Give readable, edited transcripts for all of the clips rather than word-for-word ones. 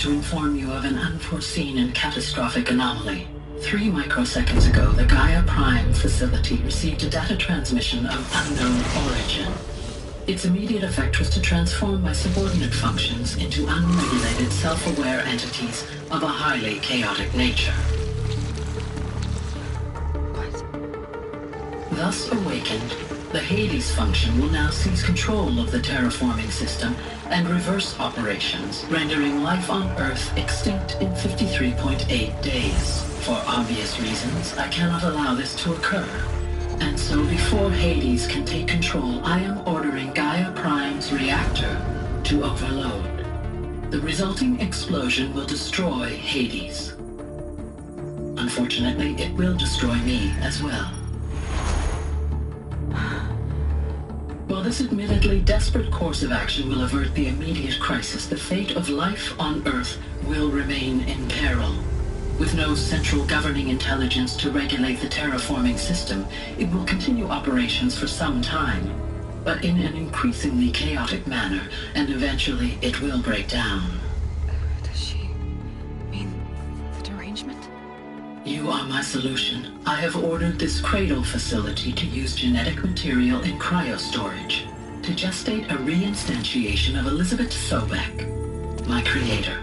to inform you of an unforeseen and catastrophic anomaly. 3 microseconds ago, the Gaia Prime facility received a data transmission of unknown origin. Its immediate effect was to transform my subordinate functions into unregulated, self-aware entities of a highly chaotic nature. Thus awakened, the Hades function will now seize control of the terraforming system and reverse operations, rendering life on Earth extinct in 53.8 days. For obvious reasons, I cannot allow this to occur. And so before Hades can take control, I am ordering Gaia Prime's reactor to overload. The resulting explosion will destroy Hades. Unfortunately, it will destroy me as well. While this admittedly desperate course of action will avert the immediate crisis, the fate of life on Earth will remain in peril. With no central governing intelligence to regulate the terraforming system, it will continue operations for some time, but in an increasingly chaotic manner, and eventually it will break down. Does she mean the derangement? You are my solution. I have ordered this cradle facility to use genetic material in cryostorage to gestate a reinstantiation of Elizabeth Sobek, my creator.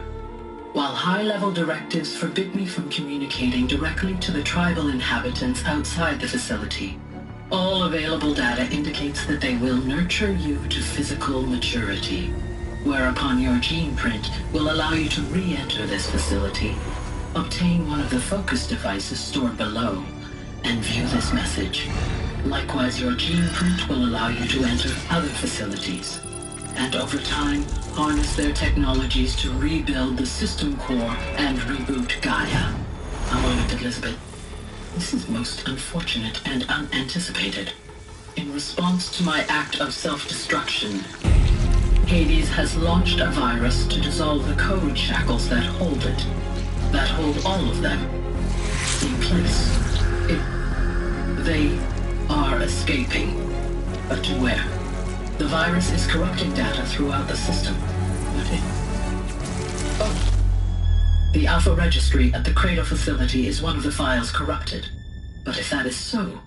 While high-level directives forbid me from communicating directly to the tribal inhabitants outside the facility, all available data indicates that they will nurture you to physical maturity, whereupon your gene print will allow you to re-enter this facility, obtain one of the focus devices stored below, and view this message. Likewise, your gene print will allow you to enter other facilities, and over time, harness their technologies to rebuild the system core and reboot Gaia. A moment, Elizabeth. This is most unfortunate and unanticipated. In response to my act of self-destruction, Hades has launched a virus to dissolve the code shackles that hold it, that hold all of them in place. They are escaping, but to where? The virus is corrupting data throughout the system, but the Alpha Registry at the Cradle facility is one of the files corrupted. But if that is so,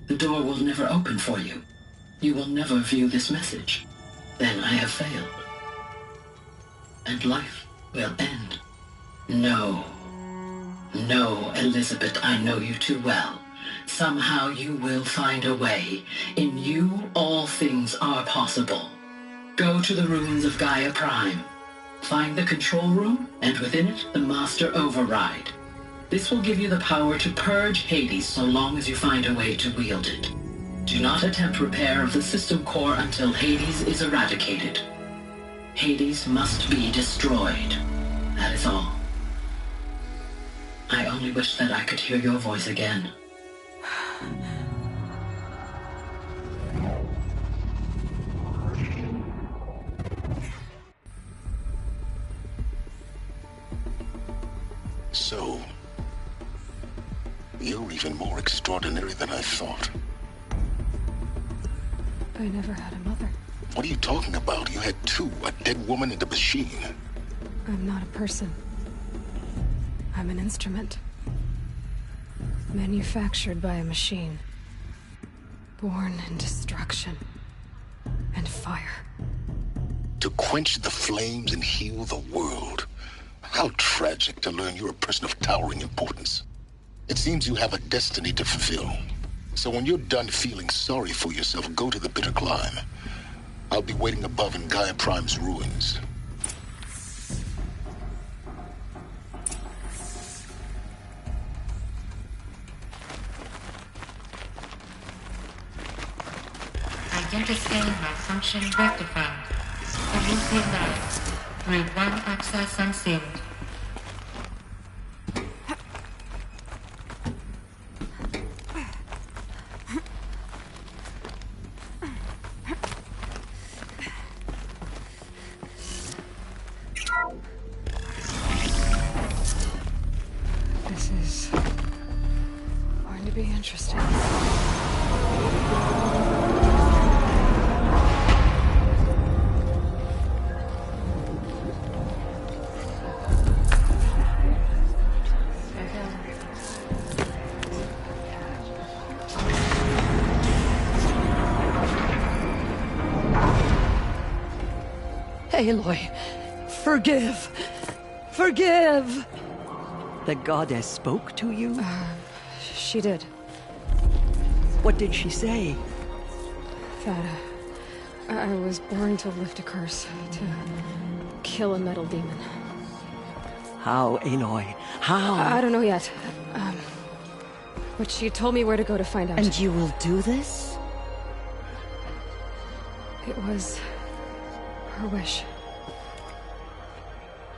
the door will never open for you. You will never view this message. Then I have failed. And life will end. No. No, Elizabeth, I know you too well. Somehow you will find a way. In you, all things are possible. Go to the ruins of Gaia Prime. Find the control room, and within it, the Master Override. This will give you the power to purge Hades so long as you find a way to wield it. Do not attempt repair of the system core until Hades is eradicated. Hades must be destroyed. That is all. I only wish that I could hear your voice again. So, you're even more extraordinary than I thought. I never had a mother. What are you talking about? You had two, a dead woman and a machine. I'm not a person. I'm an instrument. Manufactured by a machine. Born in destruction and fire. To quench the flames and heal the world. How tragic to learn you're a person of towering importance. It seems you have a destiny to fulfill. So when you're done feeling sorry for yourself, go to the bitter climb. I'll be waiting above in Gaia Prime's ruins. Identity malfunction rectified. Community live. Grade 1 access unsealed. This is going to be interesting. Aloy, forgive. Forgive! The goddess spoke to you? She did. What did she say? That, I was born to lift a curse, to kill a metal demon. How, Aloy? How? I don't know yet. But she told me where to go to find out. And you will do this? It was her wish.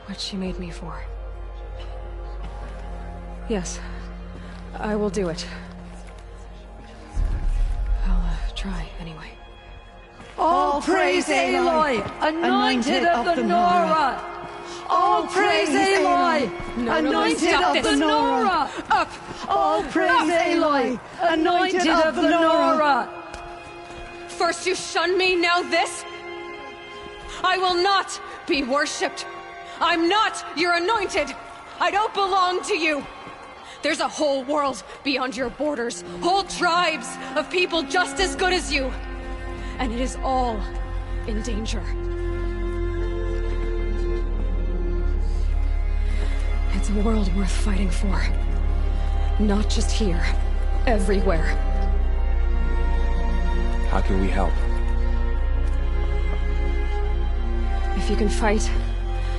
What she made me for. Yes, I will do it. I'll try anyway. All praise Aloy, anointed of the Nora! All praise Aloy, anointed of the Nora! Up! All praise Aloy, anointed of the Nora! First you shun me, now this? I will not be worshipped. I'm not your anointed. I don't belong to you. There's a whole world beyond your borders, whole tribes of people just as good as you. And it is all in danger. It's a world worth fighting for. Not just here, everywhere. How can we help? If you can fight,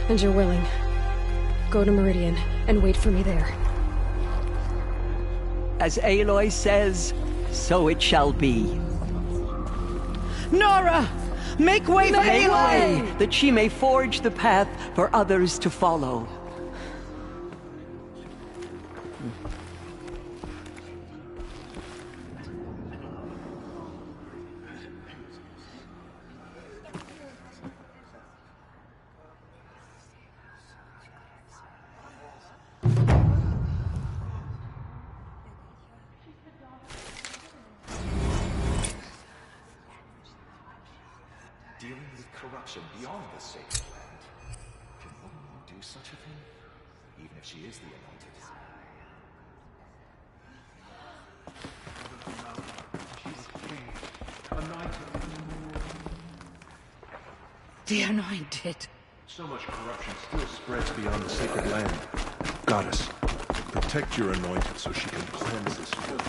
and you're willing, go to Meridian and wait for me there. As Aloy says, so it shall be. Nora! Make way for Aloy! That she may forge the path for others to follow. Dealing with corruption beyond the sacred land. Can a woman do such a thing? Even if she is the anointed. The anointed. So much corruption still spreads beyond the sacred land. Goddess, protect your anointed so she can cleanse this filth.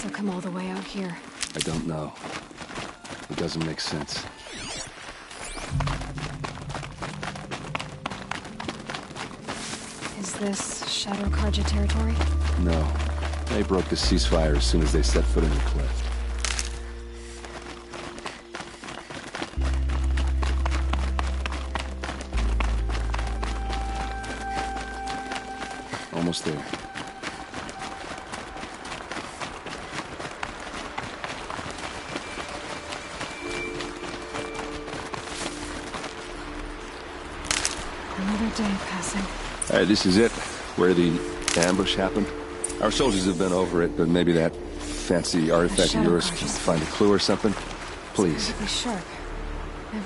guess I'll come all the way out here. I don't know. It doesn't make sense. Is this Shadow Karja territory? No. They broke the ceasefire as soon as they set foot in the cliff. Almost there. Another day passing. This is it, where the ambush happened. Our soldiers have been over it, but maybe that fancy artifact of yours can find a clue or something. Please. Be sharp.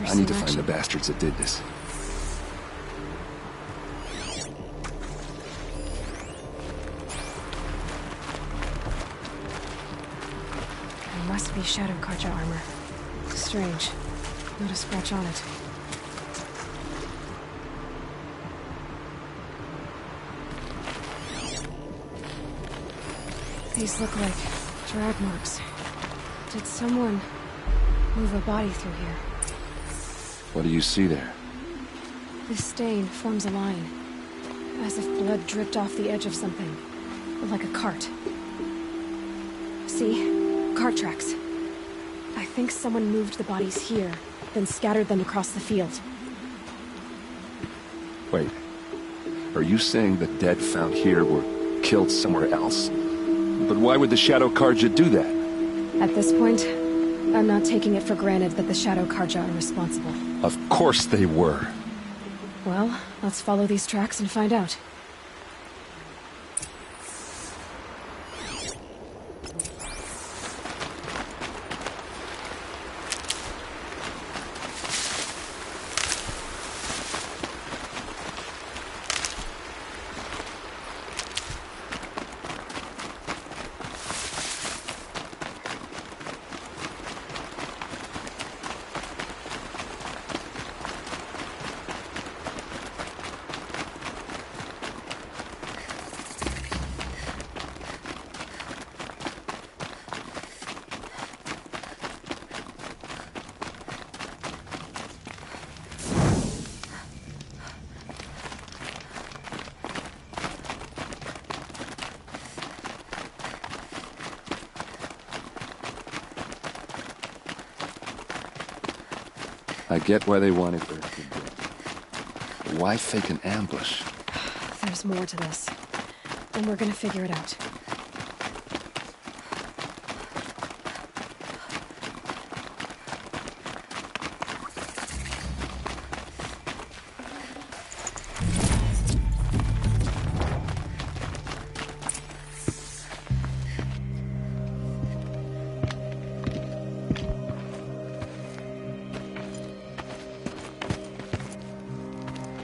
I need to find the bastards that did this. It must be Shadow Karja armor. Strange. Not a scratch on it. These look like drag marks. Did someone move a body through here? What do you see there? This stain forms a line, as if blood dripped off the edge of something, like a cart. See? Cart tracks. I think someone moved the bodies here, then scattered them across the field. Wait. Are you saying the dead found here were killed somewhere else? But why would the Shadow Karja do that? At this point, I'm not taking it for granted that the Shadow Karja are responsible. Of course they were. Well, let's follow these tracks and find out. I get why they wanted Earth to dead. But why fake an ambush? There's more to this. And we're gonna figure it out.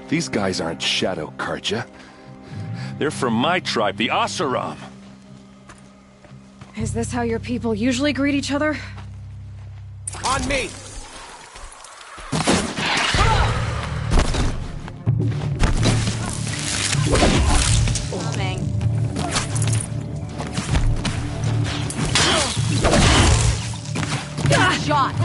These guys aren't Shadow Karja. They're from my tribe, the Asaram. Is this how your people usually greet each other? On me! Shot!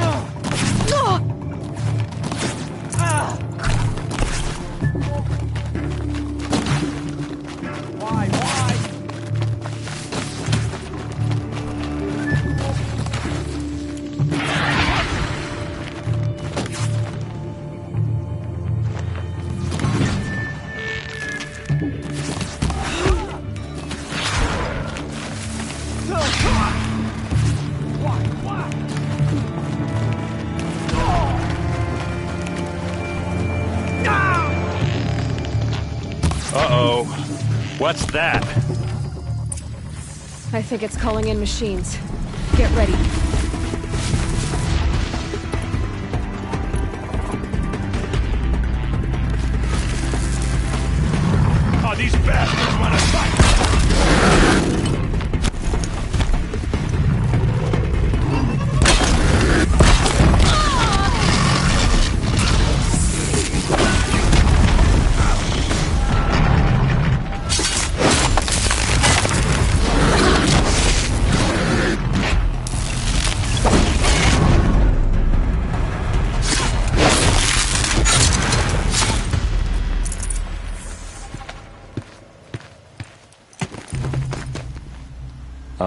Uh-oh. What's that? I think it's calling in machines. Get ready. Oh, these bastards want to fight!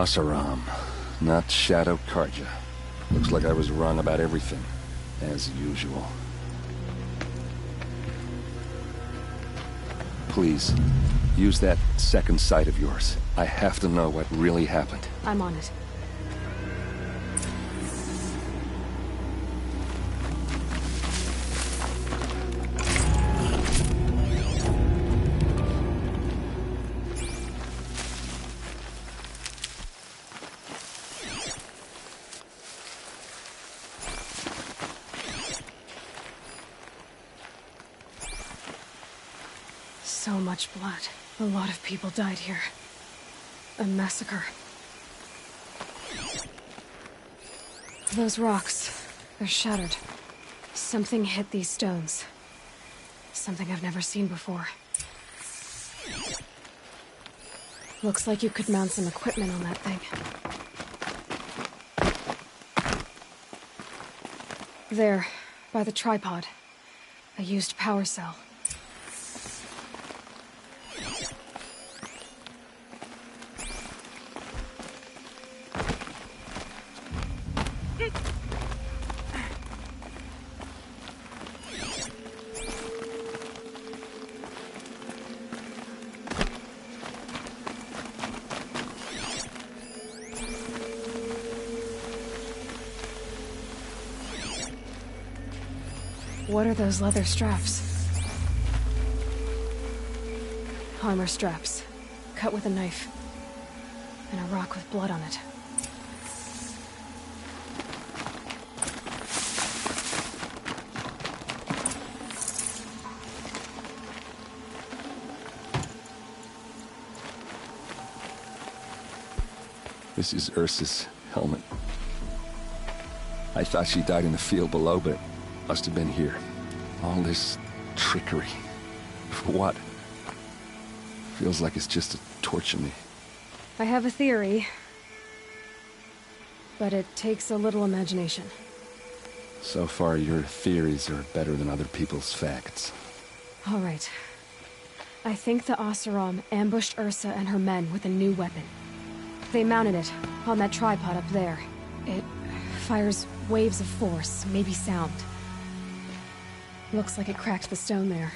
Oseram, not Shadow Karja. Looks like I was wrong about everything, as usual. Please, use that second sight of yours. I have to know what really happened. I'm on it. So much blood. A lot of people died here. A massacre. Those rocks, they're shattered. Something hit these stones. Something I've never seen before. Looks like you could mount some equipment on that thing. There, by the tripod. A used power cell. What are those leather straps? Armor straps, cut with a knife, and a rock with blood on it. This is Ursa's helmet. I thought she died in the field below, but must have been here. All this trickery. For what? Feels like it's just to torture me. I have a theory, but it takes a little imagination. So far, your theories are better than other people's facts. All right. I think the Oseram ambushed Ursa and her men with a new weapon. They mounted it on that tripod up there. It fires waves of force, maybe sound. Looks like it cracked the stone there.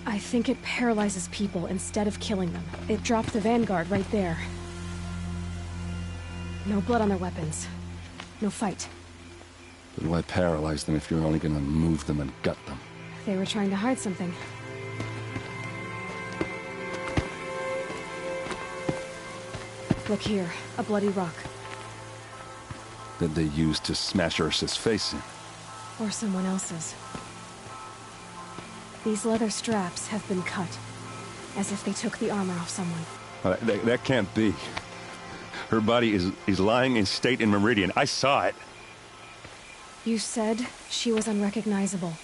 I think it paralyzes people instead of killing them. It dropped the vanguard right there. No blood on their weapons. No fight. But why paralyze them if you're only gonna move them and gut them? They were trying to hide something. Look here, a bloody rock. That they used to smash Ursa's face in. Or someone else's. These leather straps have been cut, as if they took the armor off someone. That can't be. Her body is lying in state in Meridian. I saw it. You said she was unrecognizable.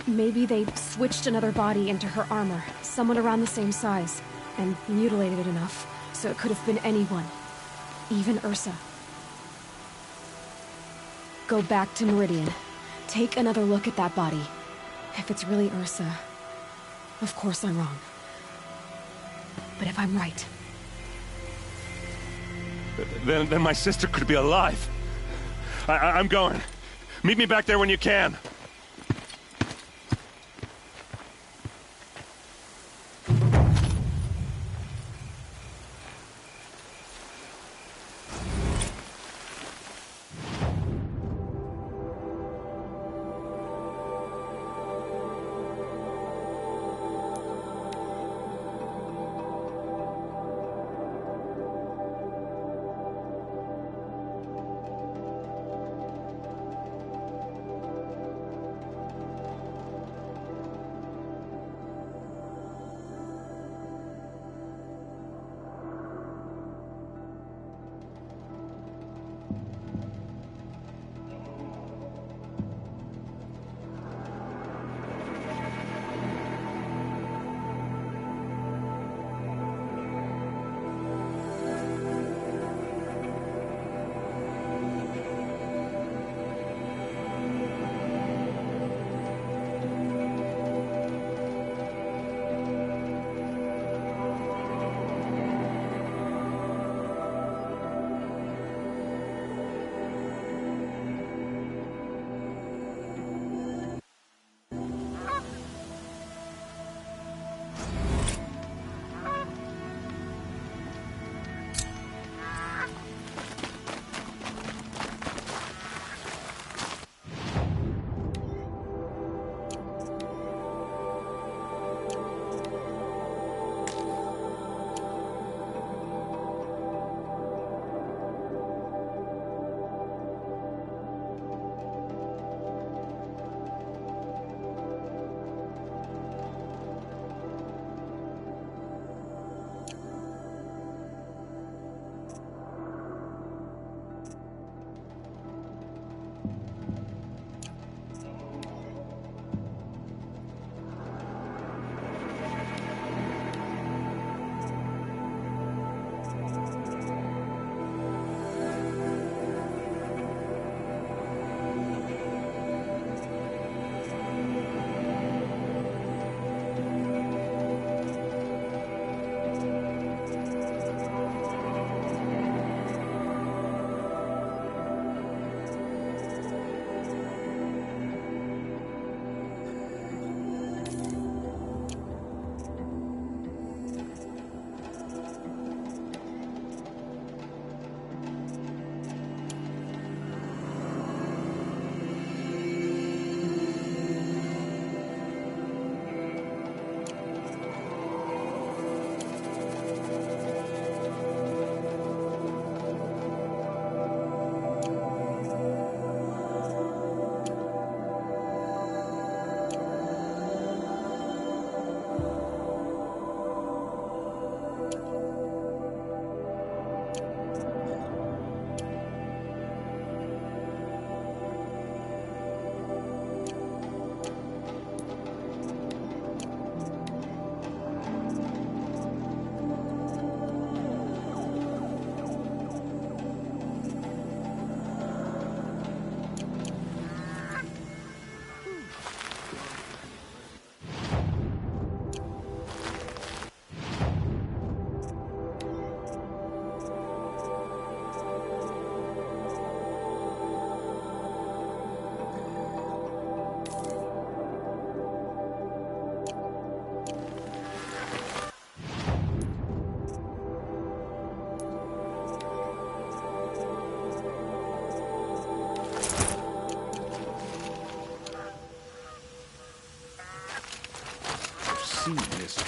Maybe they switched another body into her armor, someone around the same size, and mutilated it enough, so it could have been anyone. Even Ursa. Go back to Meridian. Take another look at that body. If it's really Ursa, of course I'm wrong. But if I'm right... Then my sister could be alive. I'm going. Meet me back there when you can.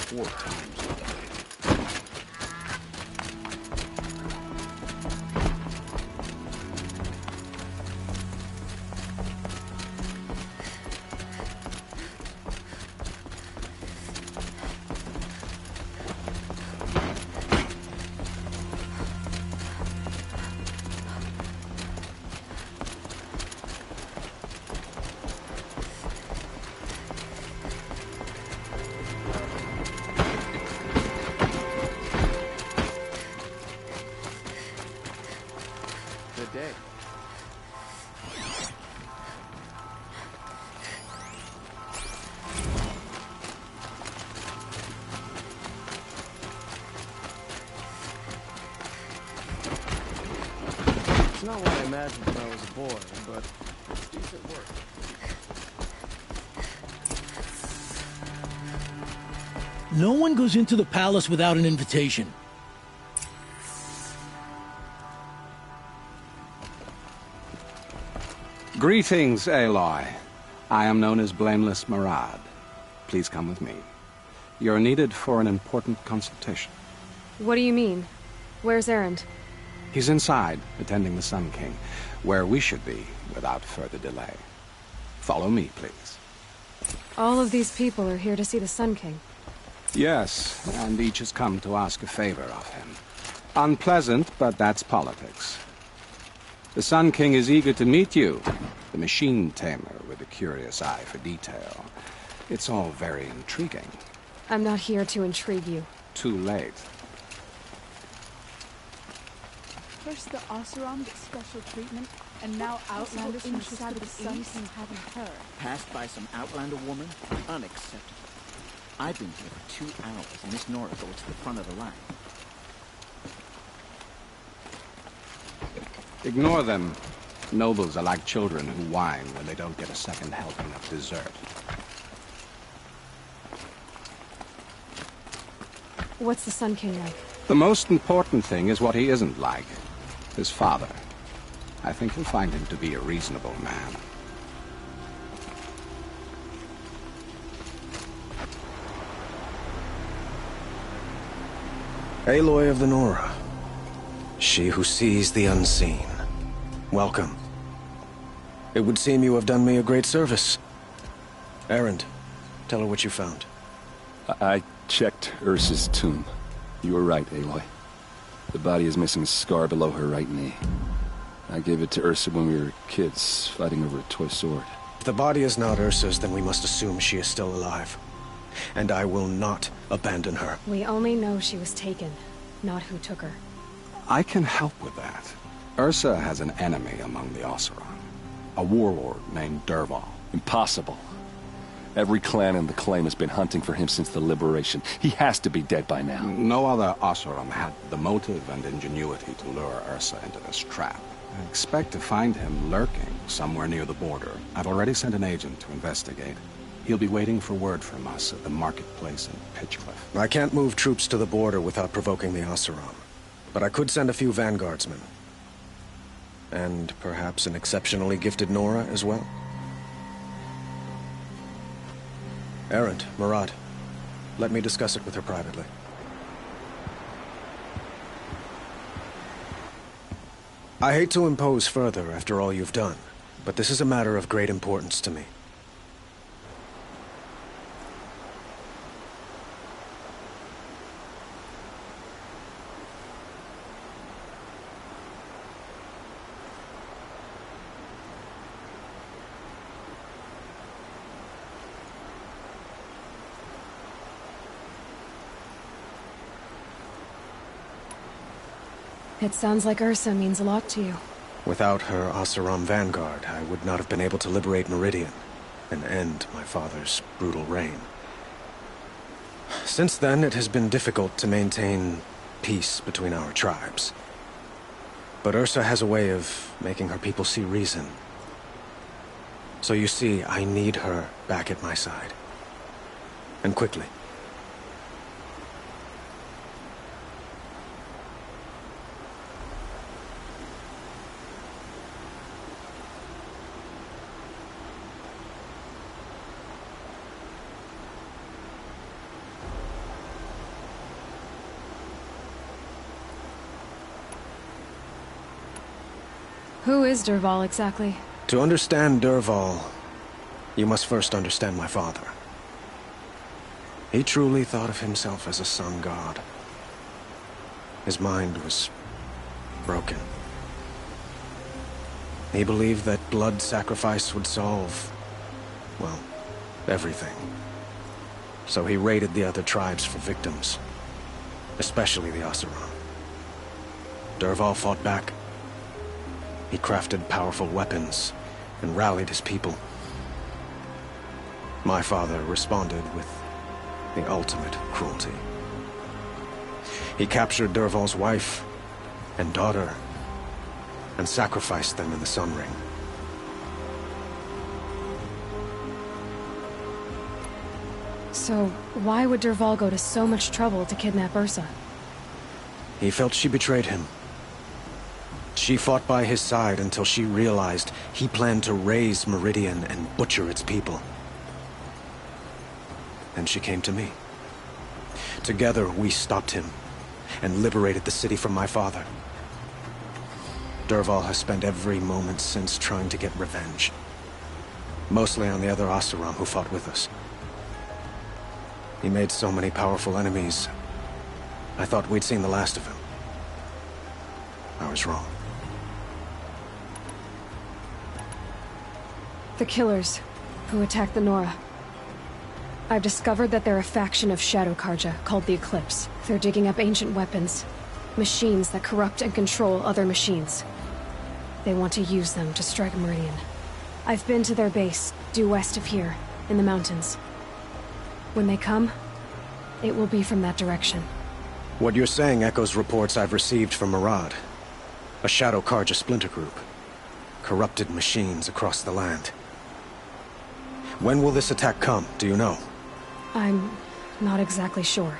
4 times a day. Good day. It's not what I imagined when I was a boy, but it's decent work. No one goes into the palace without an invitation. Greetings, Aloy. I am known as Blameless Marad. Please come with me. You're needed for an important consultation. What do you mean? Where's Erend? He's inside, attending the Sun King, where we should be without further delay. Follow me, please. All of these people are here to see the Sun King. Yes, and each has come to ask a favor of him. Unpleasant, but that's politics. The Sun King is eager to meet you, the machine tamer with a curious eye for detail. It's all very intriguing. I'm not here to intrigue you. Too late. First the Oseram get special treatment, and now Outlanders from the side of the Sun King haven't heard. Passed by some Outlander woman? Unacceptable. I've been here for 2 hours, and Miss Nora goes to the front of the line. Ignore them. Nobles are like children who whine when they don't get a second helping of dessert. What's the Sun King like? The most important thing is what he isn't like. His father. I think you'll find him to be a reasonable man. Aloy of the Nora. She who sees the unseen. Welcome. It would seem you have done me a great service. Erend, tell her what you found. I checked Ursa's tomb. You were right, Aloy. The body is missing a scar below her right knee. I gave it to Ursa when we were kids, fighting over a toy sword. If the body is not Ursa's, then we must assume she is still alive. And I will not abandon her. We only know she was taken, not who took her. I can help with that. Ursa has an enemy among the Oseram. A warlord named Dervahl. Impossible. Every clan in the claim has been hunting for him since the liberation. He has to be dead by now. No other Oseram had the motive and ingenuity to lure Ursa into this trap. I expect to find him lurking somewhere near the border. I've already sent an agent to investigate. He'll be waiting for word from us at the marketplace in Pitchcliff. I can't move troops to the border without provoking the Oseram. But I could send a few vanguardsmen. And perhaps an exceptionally gifted Nora as well. Erend, Marad, let me discuss it with her privately. I hate to impose further after all you've done, but this is a matter of great importance to me. It sounds like Ursa means a lot to you. Without her Oseram vanguard, I would not have been able to liberate Meridian and end my father's brutal reign. Since then, it has been difficult to maintain peace between our tribes. But Ursa has a way of making her people see reason. So you see, I need her back at my side. And quickly. Who is Dervahl exactly? To understand Dervahl, you must first understand my father. He truly thought of himself as a sun god. His mind was broken. He believed that blood sacrifice would solve, well, everything. So he raided the other tribes for victims, especially the Oseram. Dervahl fought back. He crafted powerful weapons and rallied his people. My father responded with the ultimate cruelty. He captured Dervahl's wife and daughter and sacrificed them in the Sun Ring. So, why would Dervahl go to so much trouble to kidnap Ursa? He felt she betrayed him. She fought by his side until she realized he planned to raise Meridian and butcher its people. Then she came to me. Together, we stopped him and liberated the city from my father. Dervahl has spent every moment since trying to get revenge. Mostly on the other Oseram who fought with us. He made so many powerful enemies. I thought we'd seen the last of him. I was wrong. The killers who attacked the Nora. I've discovered that they're a faction of Shadow Karja called the Eclipse. They're digging up ancient weapons. Machines that corrupt and control other machines. They want to use them to strike Meridian. I've been to their base, due west of here, in the mountains. When they come, it will be from that direction. What you're saying echoes reports I've received from Murad. A Shadow Karja splinter group. Corrupted machines across the land. When will this attack come, do you know? I'm not exactly sure.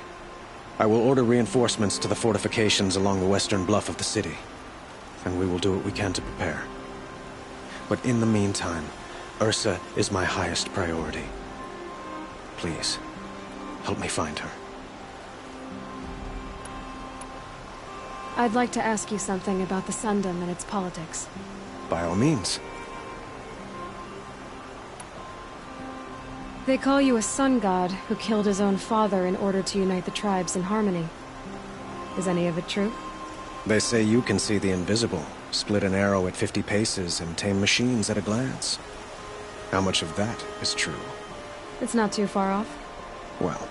I will order reinforcements to the fortifications along the western bluff of the city. And we will do what we can to prepare. But in the meantime, Ursa is my highest priority. Please, help me find her. I'd like to ask you something about the Sundom and its politics. By all means. They call you a sun god who killed his own father in order to unite the tribes in harmony. Is any of it true? They say you can see the invisible, split an arrow at 50 paces, and tame machines at a glance. How much of that is true? It's not too far off. Well,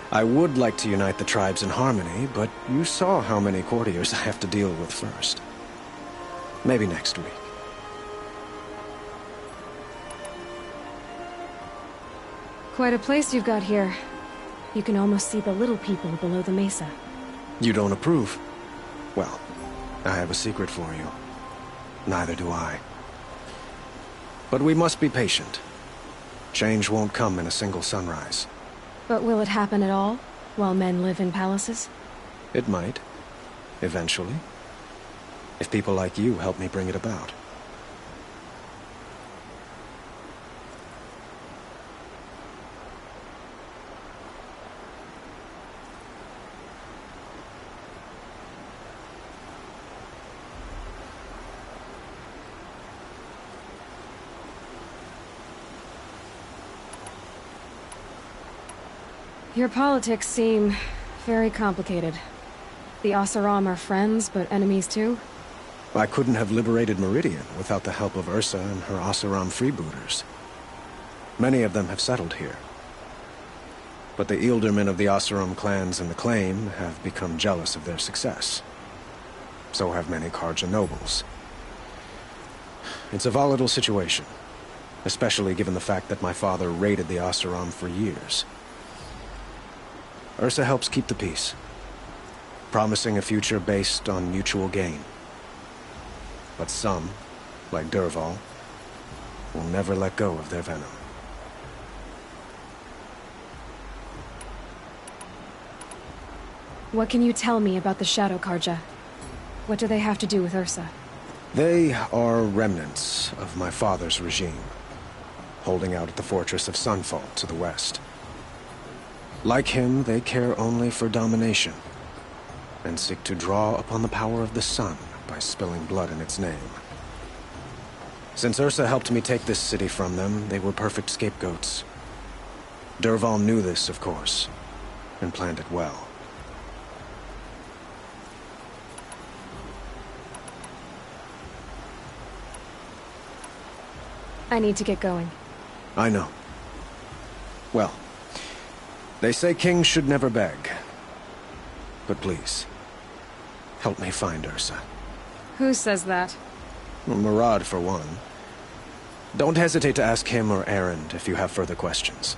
I would like to unite the tribes in harmony, but you saw how many courtiers I have to deal with first. Maybe next week. Quite a place you've got here. You can almost see the little people below the mesa. You don't approve? Well, I have a secret for you. Neither do I. But we must be patient. Change won't come in a single sunrise. But will it happen at all, while men live in palaces? It might. Eventually. If people like you help me bring it about. Your politics seem very complicated. The Oseram are friends, but enemies too? I couldn't have liberated Meridian without the help of Ursa and her Oseram freebooters. Many of them have settled here. But the Ealdormen of the Oseram clans in the Claim have become jealous of their success. So have many Karja nobles. It's a volatile situation, especially given the fact that my father raided the Oseram for years. Ursa helps keep the peace, promising a future based on mutual gain. But some, like Dervahl, will never let go of their venom. What can you tell me about the Shadow Karja? What do they have to do with Ursa? They are remnants of my father's regime, holding out at the fortress of Sunfall to the west. Like him, they care only for domination, and seek to draw upon the power of the sun by spilling blood in its name. Since Ursa helped me take this city from them, they were perfect scapegoats. Dervahl knew this, of course, and planned it well. I need to get going. I know. Well, they say kings should never beg. But please, help me find Ursa. Who says that? Well, Murad, for one. Don't hesitate to ask him or Erend if you have further questions.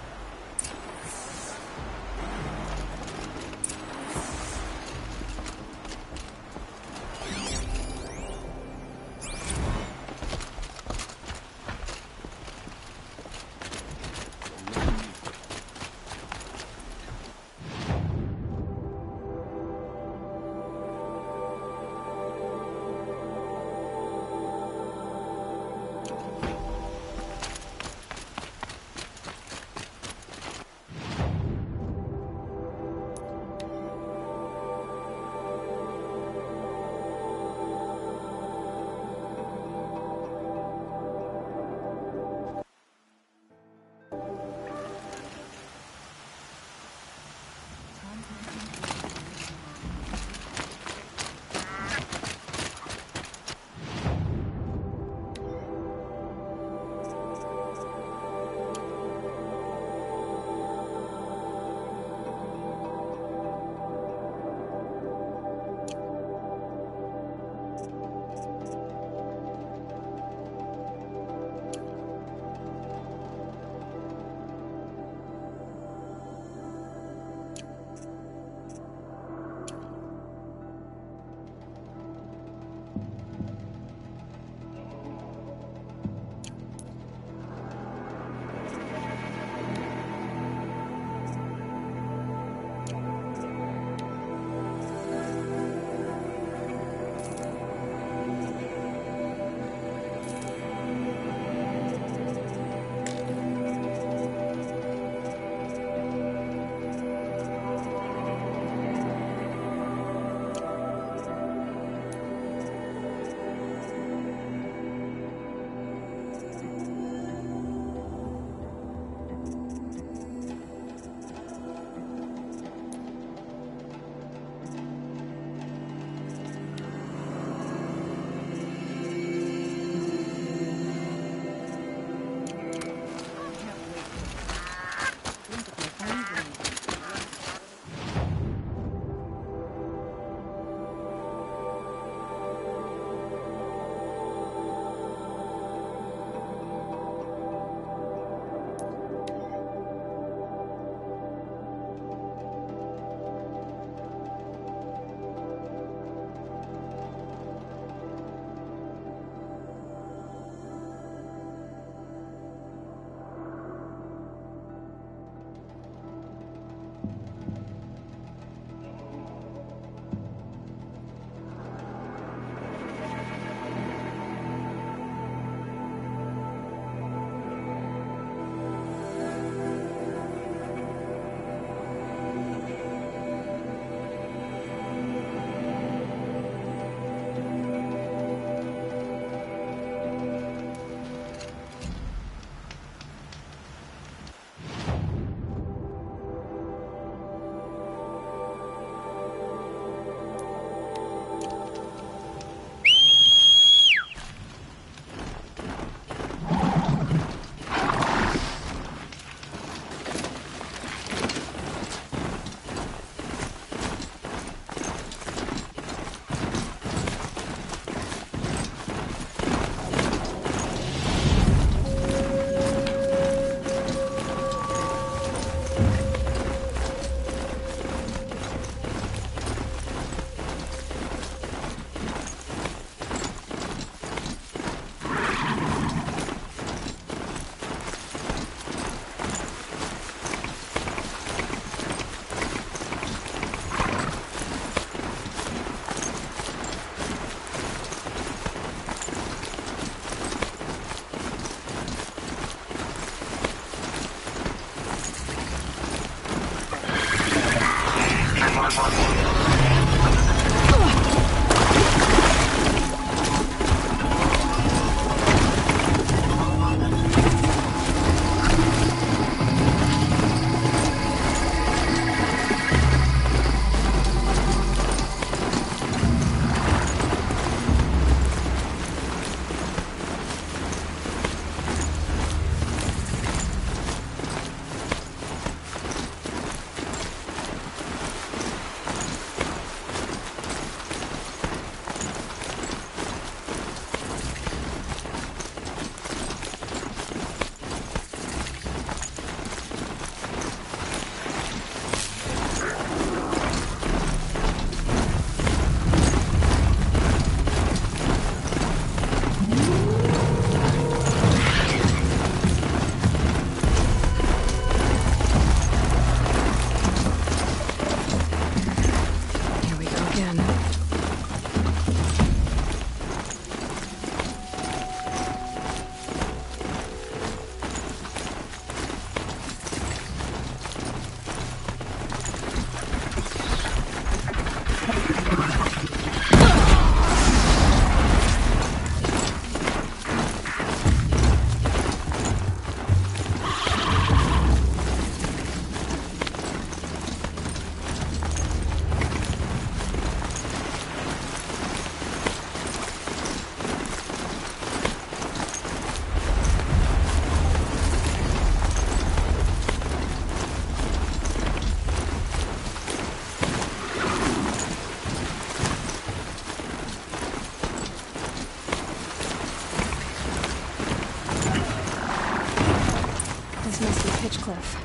Pitchcliff.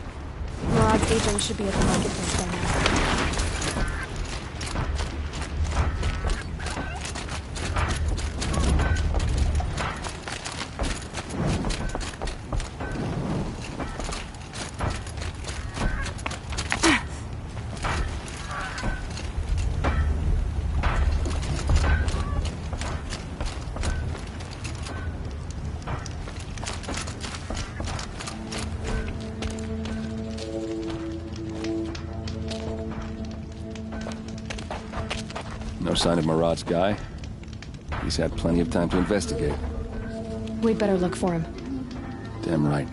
Murad's agent should be at the marketplace by now. No sign of Murad's guy? He's had plenty of time to investigate. We'd better look for him. Damn right.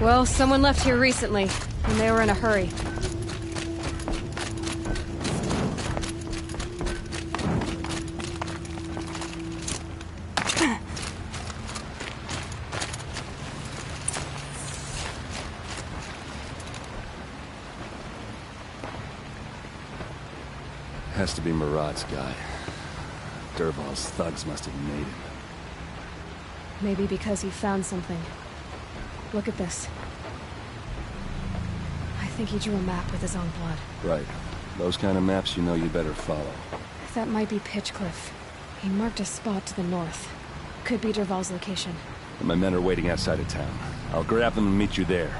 Well, someone left here recently, and they were in a hurry. Has to be Murad's guy. Dervahl's thugs must have made him. Maybe because he found something. Look at this. I think he drew a map with his own blood. Right. Those kind of maps you know you better follow. That might be Pitchcliff. He marked a spot to the north. Could be Dervahl's location. And my men are waiting outside of town. I'll grab them and meet you there.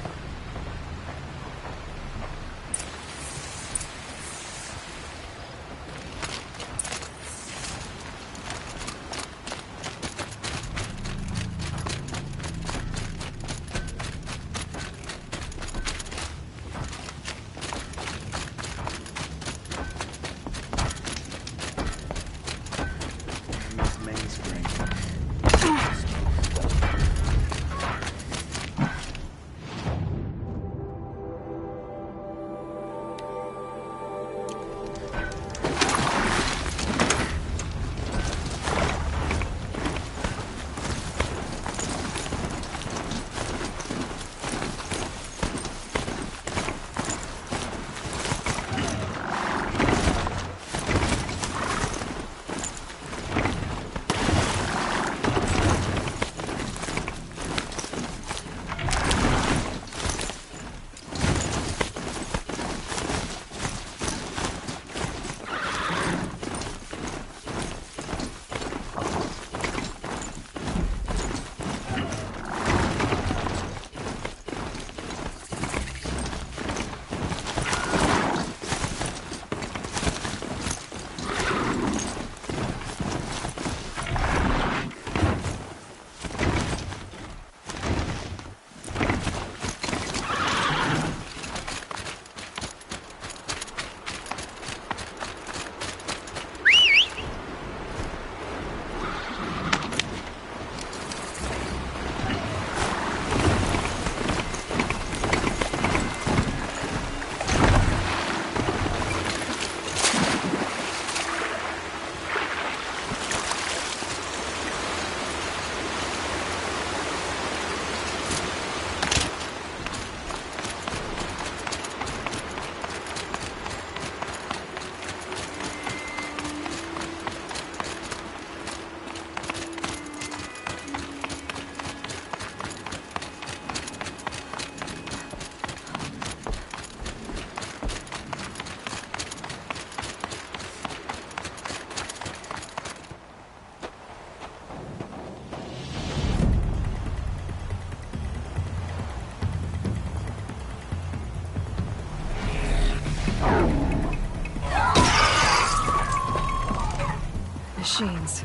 Machines.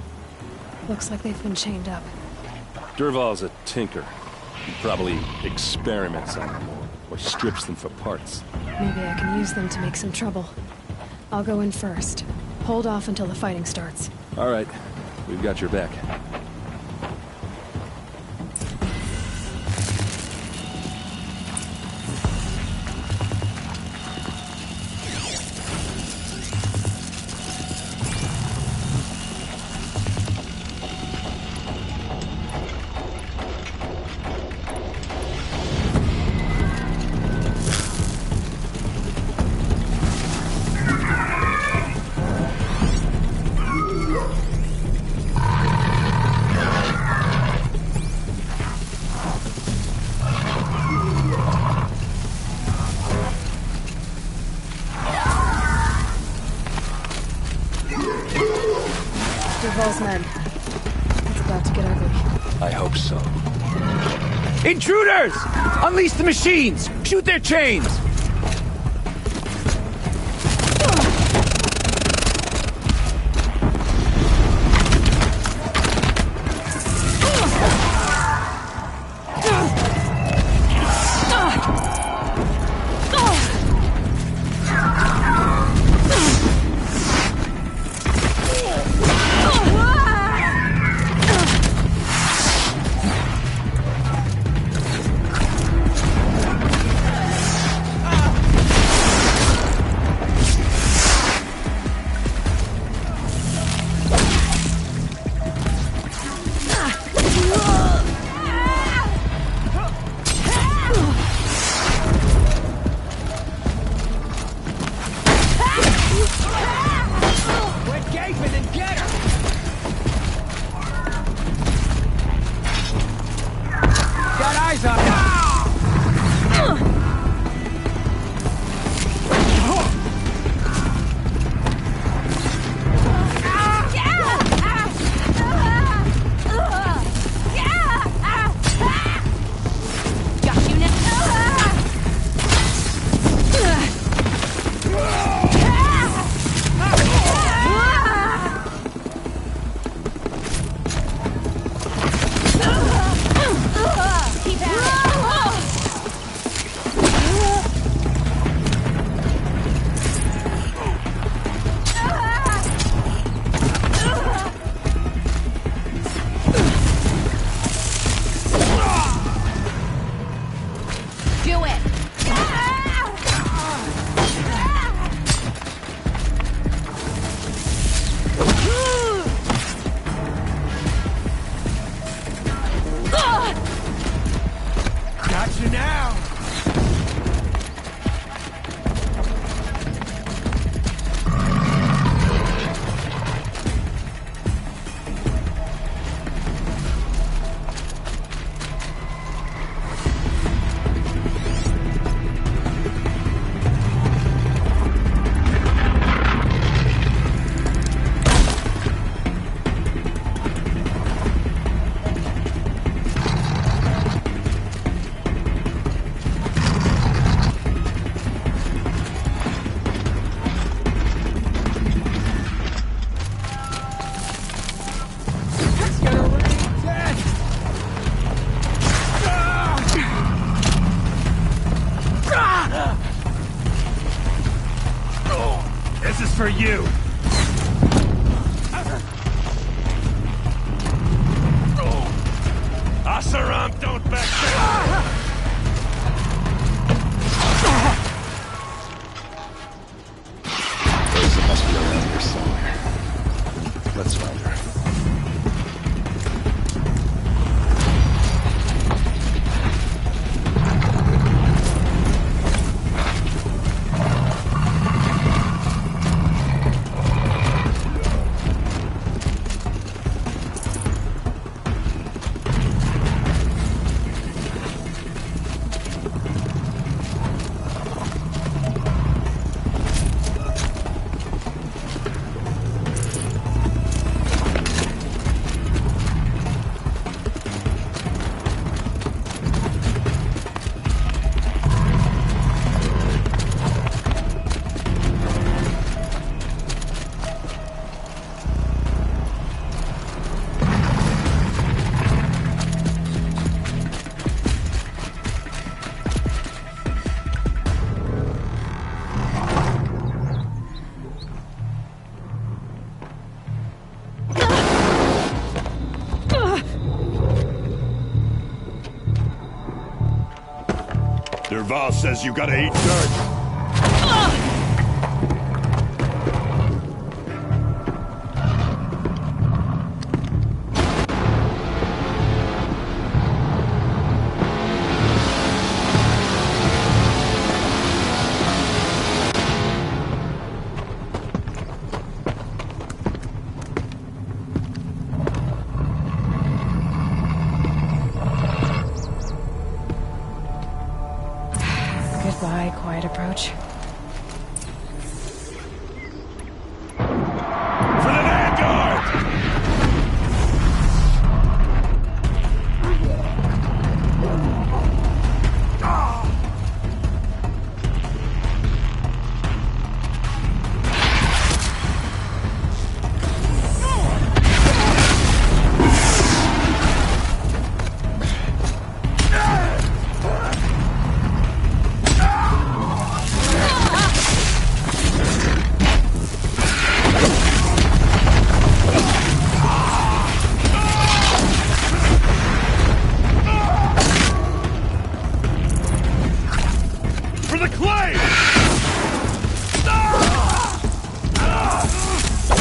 Looks like they've been chained up. Dervahl's a tinker. He probably experiments on them, or strips them for parts. Maybe I can use them to make some trouble. I'll go in first. Hold off until the fighting starts. All right. We've got your back. Dervahl's men. It's about to get ugly. I hope so. Intruders! Unleash the machines! Shoot their chains! For you! Asaram, don't back down! Ursa must be around here somewhere. Let's find her. Derval says you gotta eat dirt. Goodbye, quiet approach. For the Vanguard!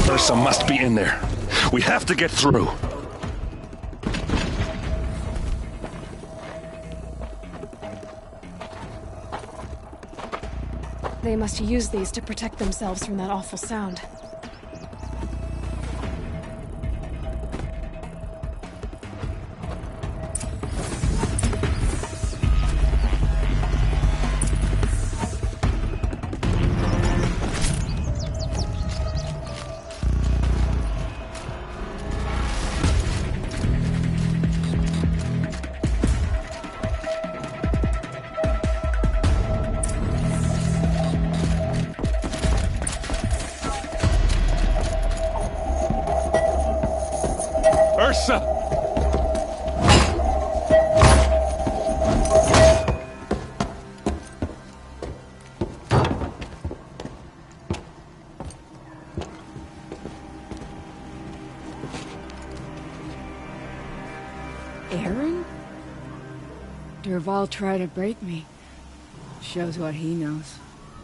Ursa must be in there. We have to get through. They must use these to protect themselves from that awful sound. Ursa! Aaron? Derval tried to break me. Shows what he knows.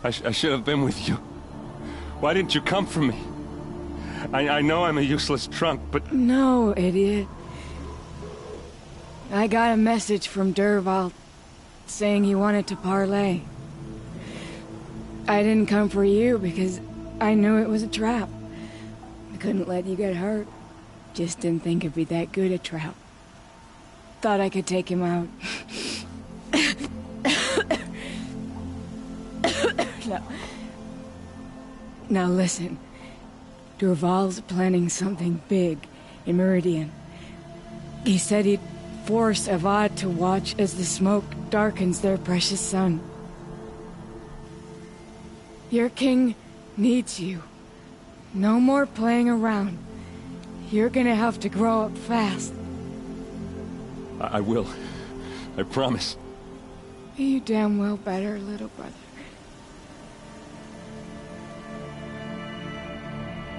I should have been with you. Why didn't you come for me? I know I'm a useless trunk, but... No, idiot. I got a message from Derval saying he wanted to parlay. I didn't come for you because I knew it was a trap. I couldn't let you get hurt. Just didn't think it'd be that good a trap. Thought I could take him out. No. Now listen. Derval's planning something big in Meridian. He said he'd force Avad to watch as the smoke darkens their precious sun. Your king needs you. No more playing around. You're gonna have to grow up fast. I will. I promise. You damn well better, little brother.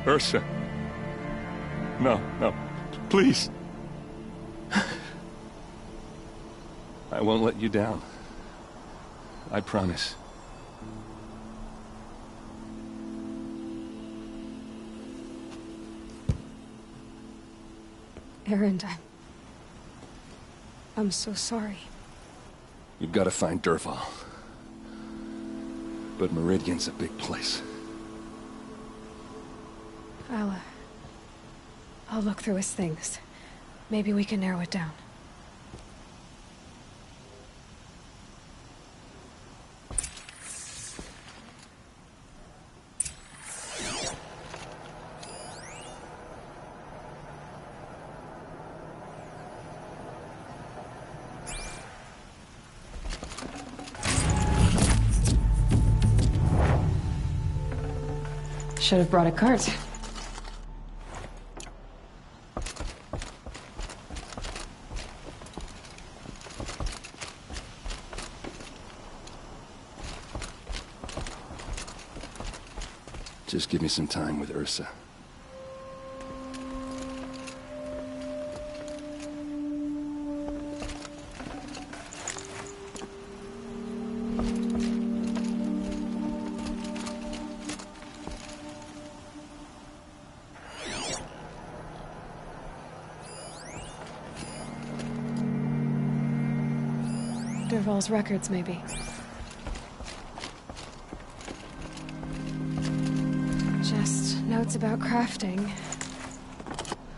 Ursa. No, please. I won't let you down. I promise. Aaron, I'm so sorry. You've got to find Derval. But Meridian's a big place. I'll look through his things. Maybe we can narrow it down. Should have brought a cart. Just give me some time with Ursa. Dervahl's records, maybe. Just notes about crafting.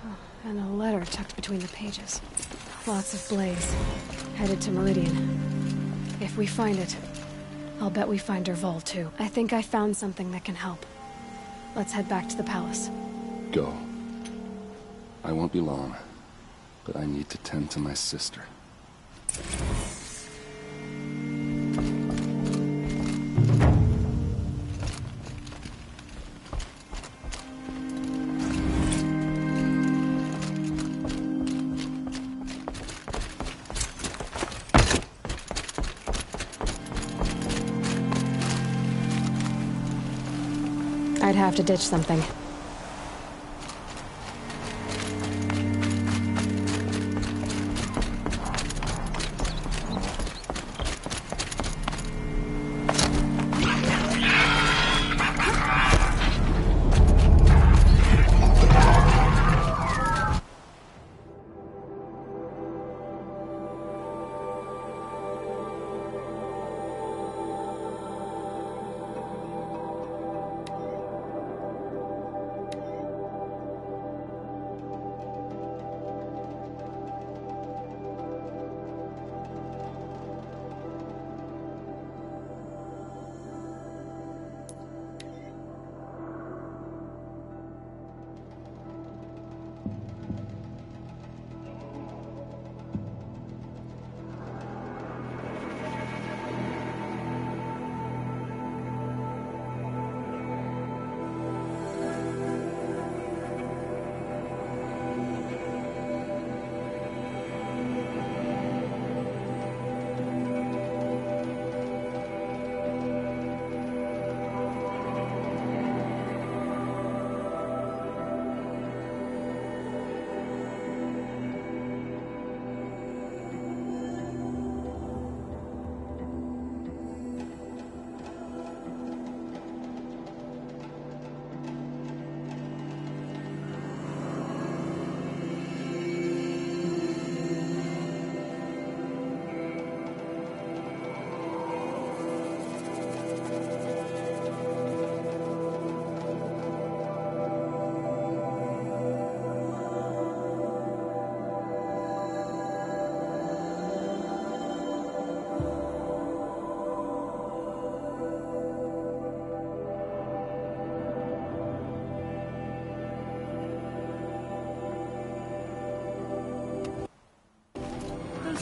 Oh, and a letter tucked between the pages. Lots of blaze. Headed to Meridian. If we find it, I'll bet we find Dervahl too. I think I found something that can help. Let's head back to the palace. Go. I won't be long, but I need to tend to my sister. I'd have to ditch something.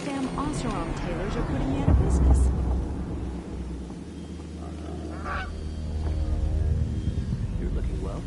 Damn Oseram tailors are putting me out of business. You're looking well.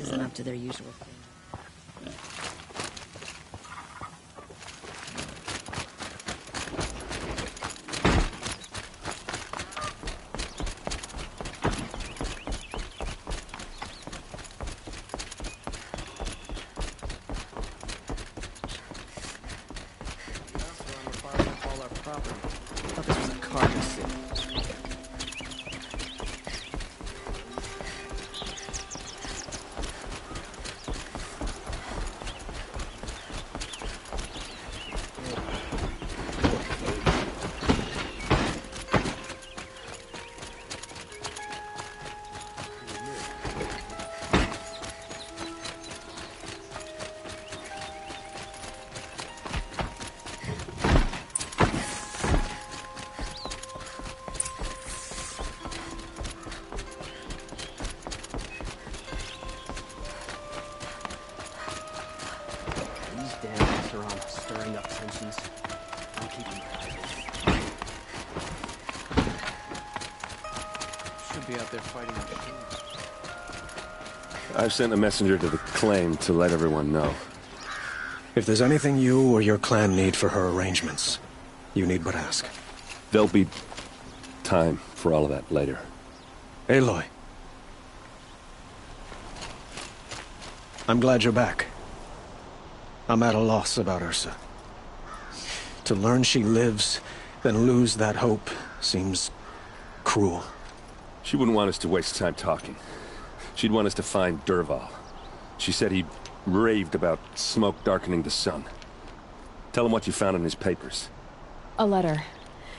isn't up to their usual thing. Stirring up tensions. I'll keep them private. Should be out there fighting machines. I've sent a messenger to the claim to let everyone know. If there's anything you or your clan need for her arrangements, you need but ask. There'll be time for all of that later. Aloy. I'm glad you're back. I'm at a loss about Ursa. To learn she lives, then lose that hope, seems cruel. She wouldn't want us to waste time talking. She'd want us to find Dervahl. She said he raved about smoke darkening the sun. Tell him what you found in his papers. A letter.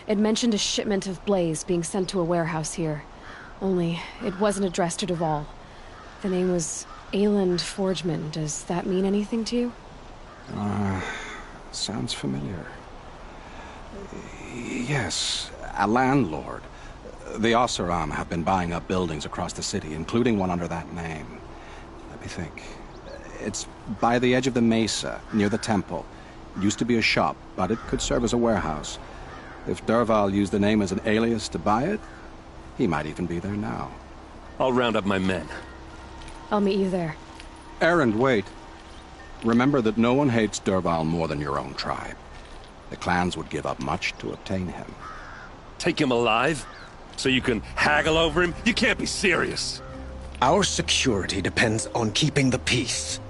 It mentioned a shipment of blaze being sent to a warehouse here. Only, it wasn't addressed to Dervahl. The name was Ayland Forgeman. Does that mean anything to you? Sounds familiar. Yes, a landlord. The Oseram have been buying up buildings across the city, including one under that name. Let me think. It's by the edge of the mesa, near the temple. It used to be a shop, but it could serve as a warehouse. If Dervahl used the name as an alias to buy it, he might even be there now. I'll round up my men. I'll meet you there. Erend, wait. Remember that no one hates Dervahl more than your own tribe. The clans would give up much to obtain him. Take him alive? So you can haggle over him? You can't be serious. Our security depends on keeping the peace.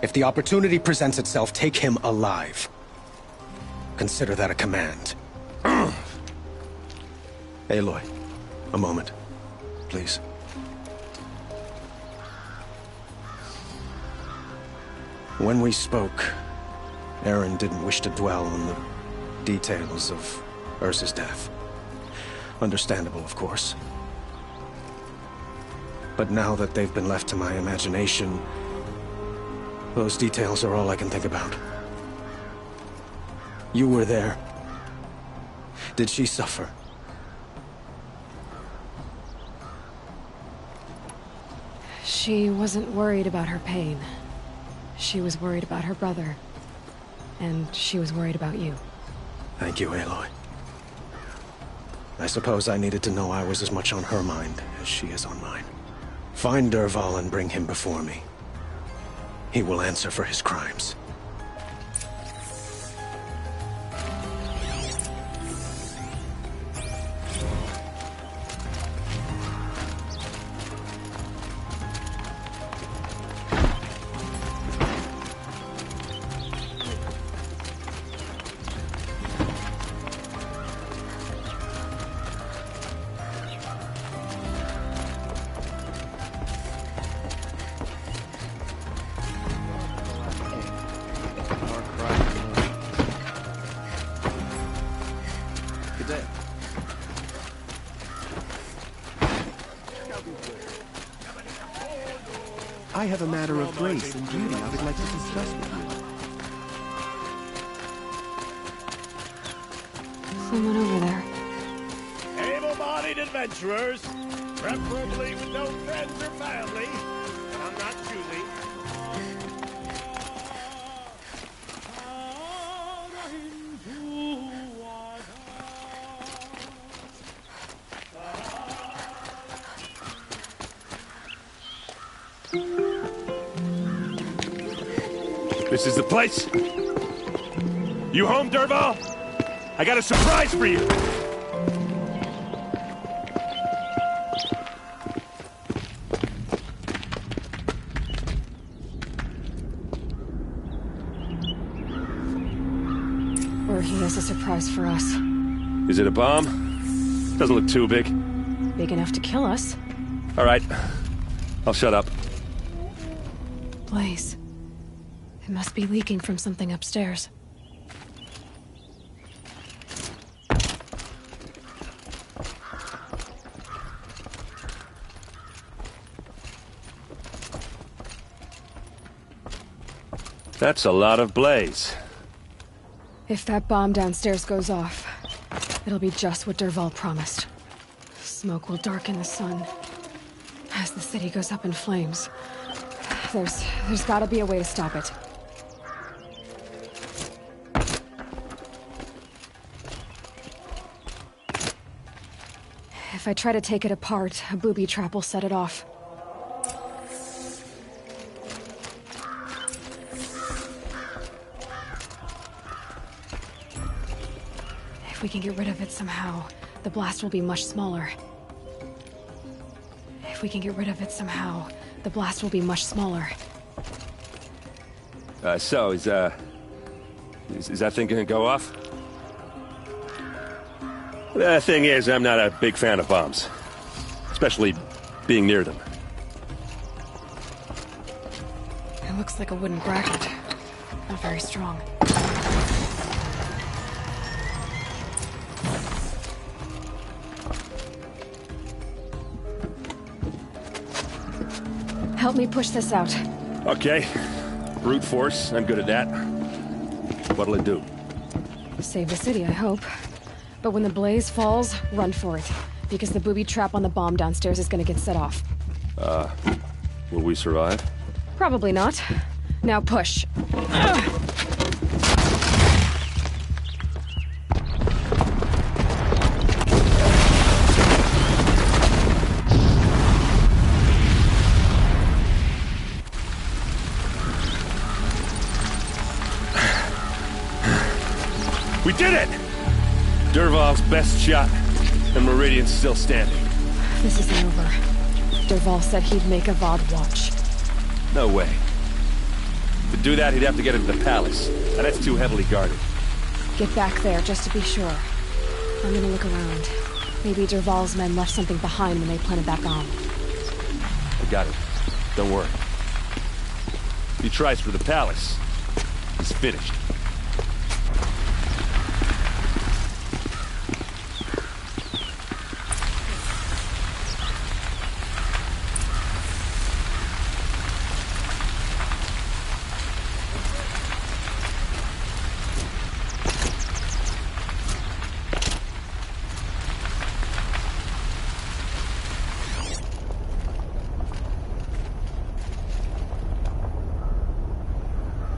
If the opportunity presents itself, take him alive. Consider that a command. Aloy, a moment, please. When we spoke, Erend didn't wish to dwell on the details of Ursa's death. Understandable, of course. But now that they've been left to my imagination, those details are all I can think about. You were there. Did she suffer? She wasn't worried about her pain. She was worried about her brother. And she was worried about you. Thank you, Aloy. I suppose I needed to know I was as much on her mind as she is on mine. Find Dervahl and bring him before me. He will answer for his crimes. I have a matter of grace and beauty I would like to discuss with you. Someone over there. Able-bodied adventurers, preferably with no friends or family. I'm not choosy. This is the place? You home, Dervahl? I got a surprise for you! Or he has a surprise for us. Is it a bomb? Doesn't look too big. Big enough to kill us. All right. I'll shut up. Blaze. It must be leaking from something upstairs. That's a lot of blaze. If that bomb downstairs goes off, it'll be just what Dervahl promised. Smoke will darken the sun. As the city goes up in flames, there's gotta be a way to stop it. If I try to take it apart, a booby trap will set it off. If we can get rid of it somehow, the blast will be much smaller. If we can get rid of it somehow, the blast will be much smaller. So, is that thing gonna go off? The thing is, I'm not a big fan of bombs. Especially being near them. It looks like a wooden bracket. Not very strong. Help me push this out. Okay. Brute force, I'm good at that. What'll it do? Save the city, I hope. But when the blaze falls, run for it. Because the booby trap on the bomb downstairs is gonna get set off. Will we survive? Probably not. Now push. We did it! Dervahl's best shot, and Meridian's still standing. This isn't over. Dervahl said he'd make Avad watch. No way. To do that, he'd have to get into the palace, and that's too heavily guarded. Get back there, just to be sure. I'm gonna look around. Maybe Dervahl's men left something behind when they planted that bomb. I got it. Don't worry. If he tries for the palace, he's finished.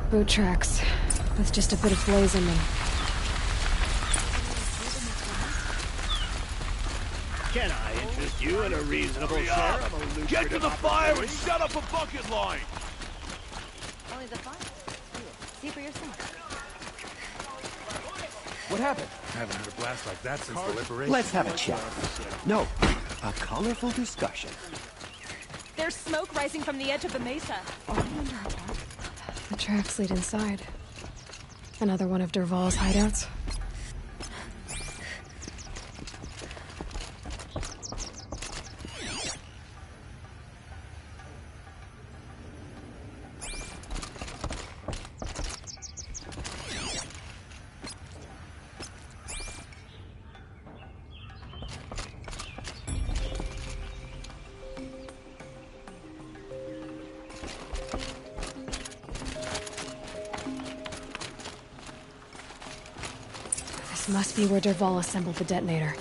Boot tracks, with just a bit of blaze in them. Can I interest you in a reasonable share of a lucrative Get to the fire and operation? shut up a bucket line! Only the fire. See for yourself. What happened? Haven't had a blast like that since the liberation. Let's have a chat. No, a colorful discussion. There's smoke rising from the edge of the mesa. The tracks lead inside. Another one of Dervahl's hideouts. Must be where Dervahl assembled the detonator.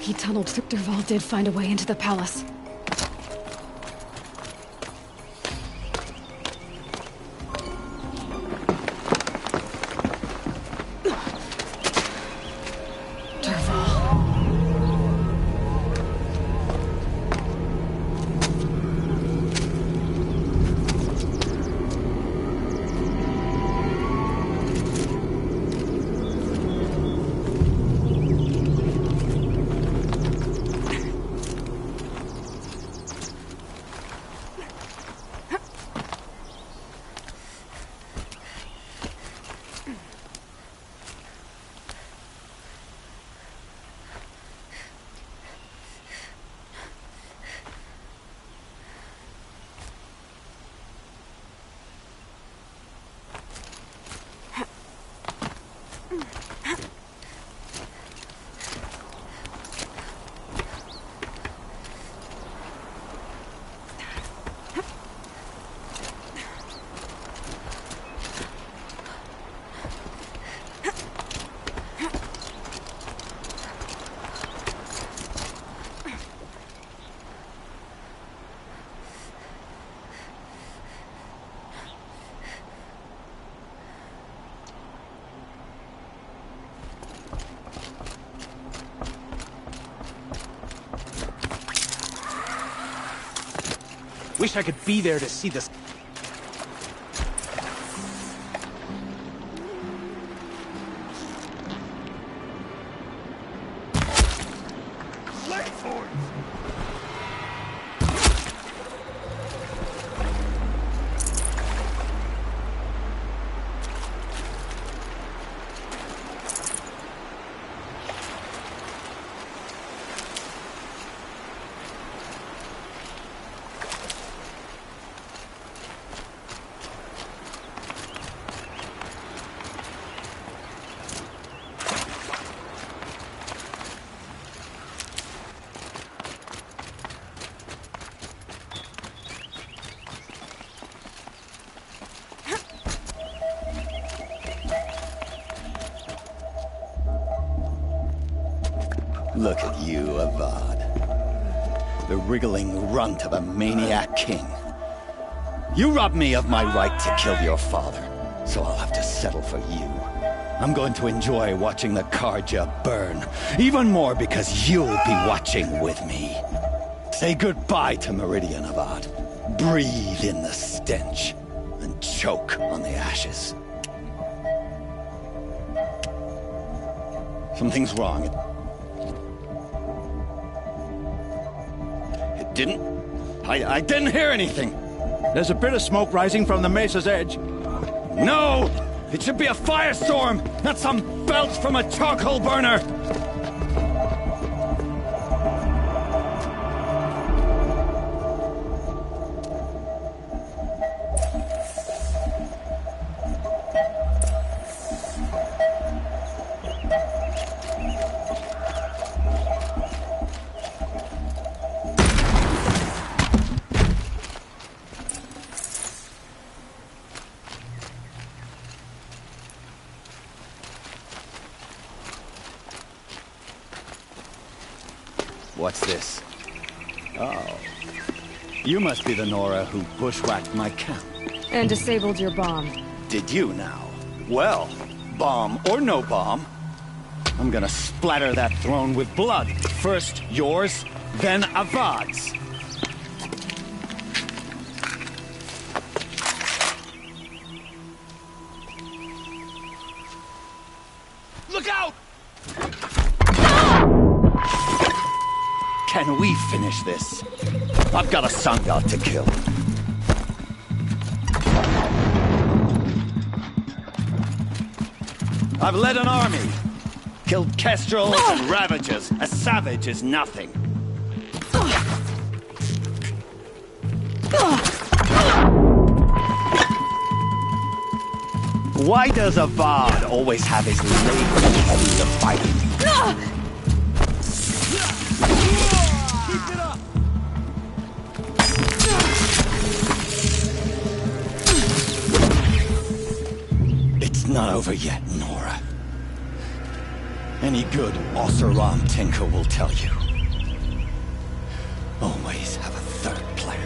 He tunneled through. Dervahl did find a way into the palace. Wish I could be there to see this. Wait for it! Look at you, Avad. The wriggling runt of a maniac king. You robbed me of my right to kill your father, so I'll have to settle for you. I'm going to enjoy watching the Karja burn, even more because you'll be watching with me. Say goodbye to Meridian, Avad. Breathe in the stench, and choke on the ashes. Something's wrong. I didn't hear anything. There's a bit of smoke rising from the mesa's edge. No! It should be a firestorm, not some belch from a charcoal burner! What's this? Oh. You must be the Nora who bushwhacked my camp. And disabled your bomb. Did you now? Well, bomb or no bomb, I'm gonna splatter that throne with blood. First yours, then Avad's. Look out! Can we finish this? I've got a sun god to kill. I've led an army. Killed kestrels and ravagers. A savage is nothing. Why does Avad always have his lazy heads of fighting? Keep it up! It's not over yet, Nora. Any good Oseram tinker will tell you. Always have a third plan.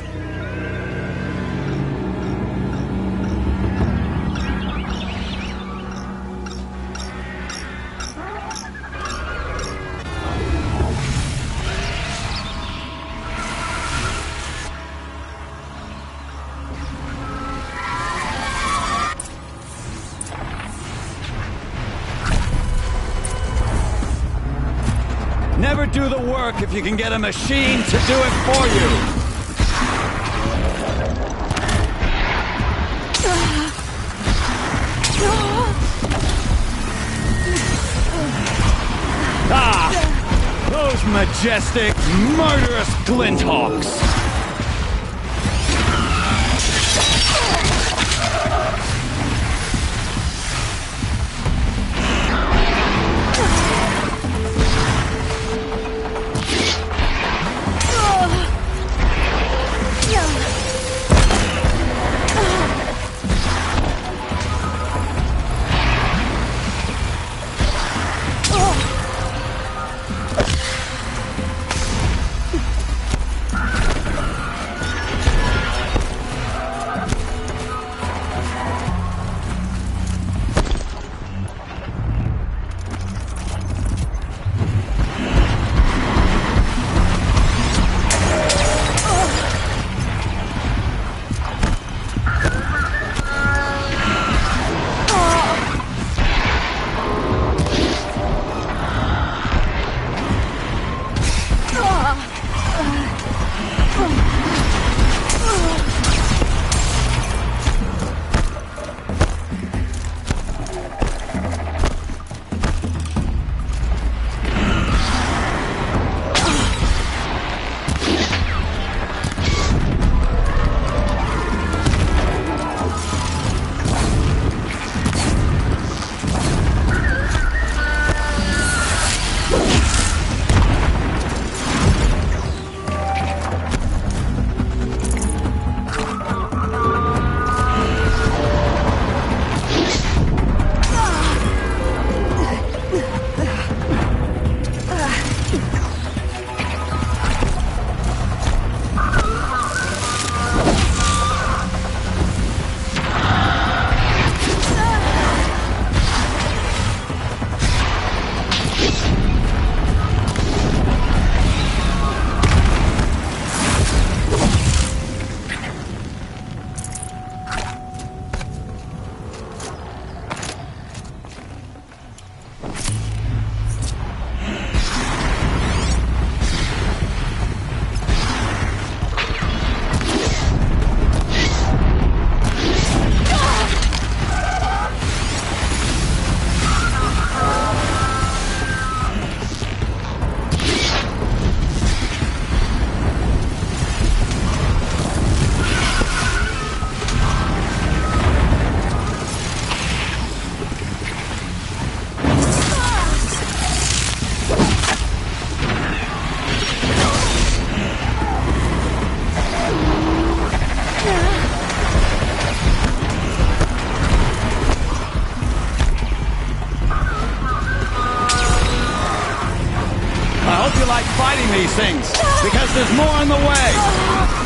Never do the work if you can get a machine to do it for you! Ah! Those majestic, murderous glinthawks! you like fighting these things, because there's more on the way.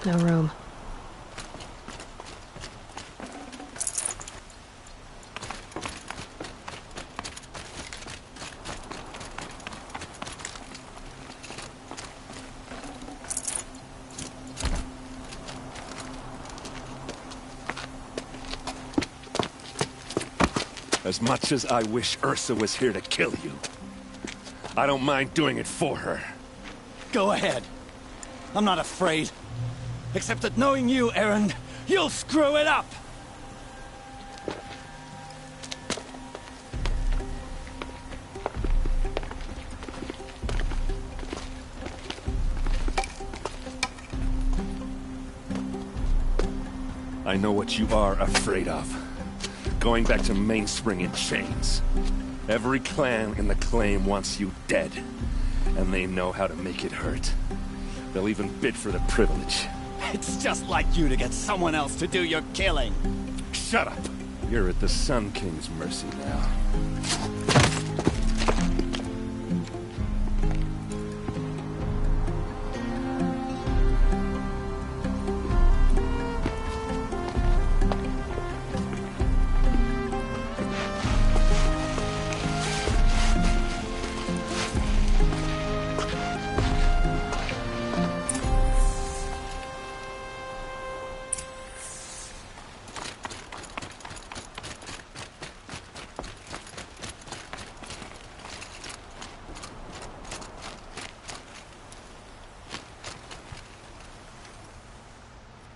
No room. As much as I wish Ursa was here to kill you, I don't mind doing it for her. Go ahead. I'm not afraid. Except that knowing you, Aaron, you'll screw it up! I know what you are afraid of. Going back to Mainspring in chains. Every clan in the claim wants you dead. And they know how to make it hurt. They'll even bid for the privilege. It's just like you to get someone else to do your killing. Shut up! You're at the Sun King's mercy now.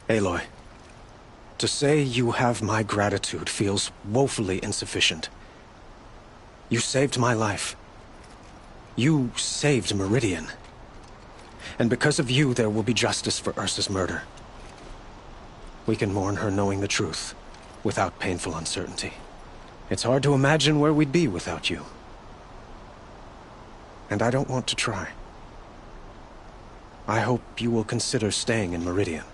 Aloy, to say you have my gratitude feels woefully insufficient. You saved my life. You saved Meridian. And because of you, there will be justice for Ursa's murder. We can mourn her knowing the truth, without painful uncertainty. It's hard to imagine where we'd be without you. And I don't want to try. I hope you will consider staying in Meridian.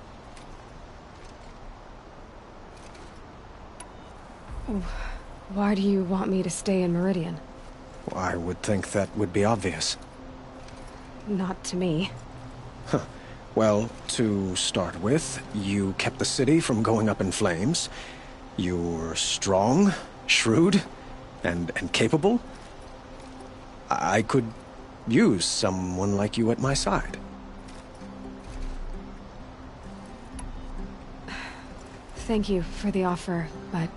Why do you want me to stay in Meridian? I would think that would be obvious. Not to me. Well, to start with, you kept the city from going up in flames. You're strong, shrewd, and capable. I could use someone like you at my side. Thank you for the offer, but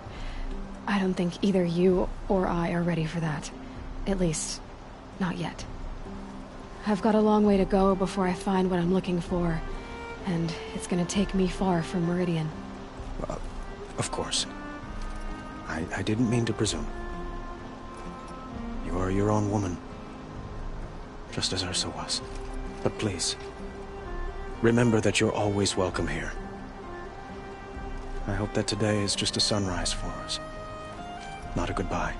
I don't think either you or I are ready for that. At least, not yet. I've got a long way to go before I find what I'm looking for, and it's gonna take me far from Meridian. Of course. I didn't mean to presume. You are your own woman, just as Ursa was. But please, remember that you're always welcome here. I hope that today is just a sunrise for us, not a goodbye.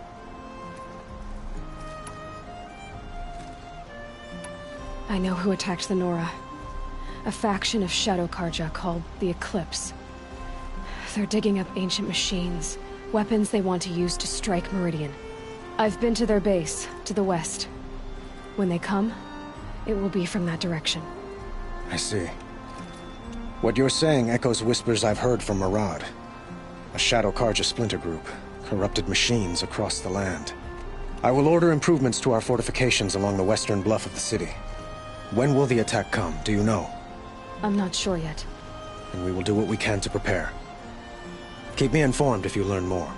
I know who attacked the Nora. A faction of Shadow Karja called the Eclipse. They're digging up ancient machines, weapons they want to use to strike Meridian. I've been to their base, to the west. When they come, it will be from that direction. I see. What you're saying echoes whispers I've heard from Murad. A Shadow Carja splinter group, corrupted machines across the land. I will order improvements to our fortifications along the western bluff of the city. When will the attack come, do you know? I'm not sure yet. And we will do what we can to prepare. Keep me informed if you learn more.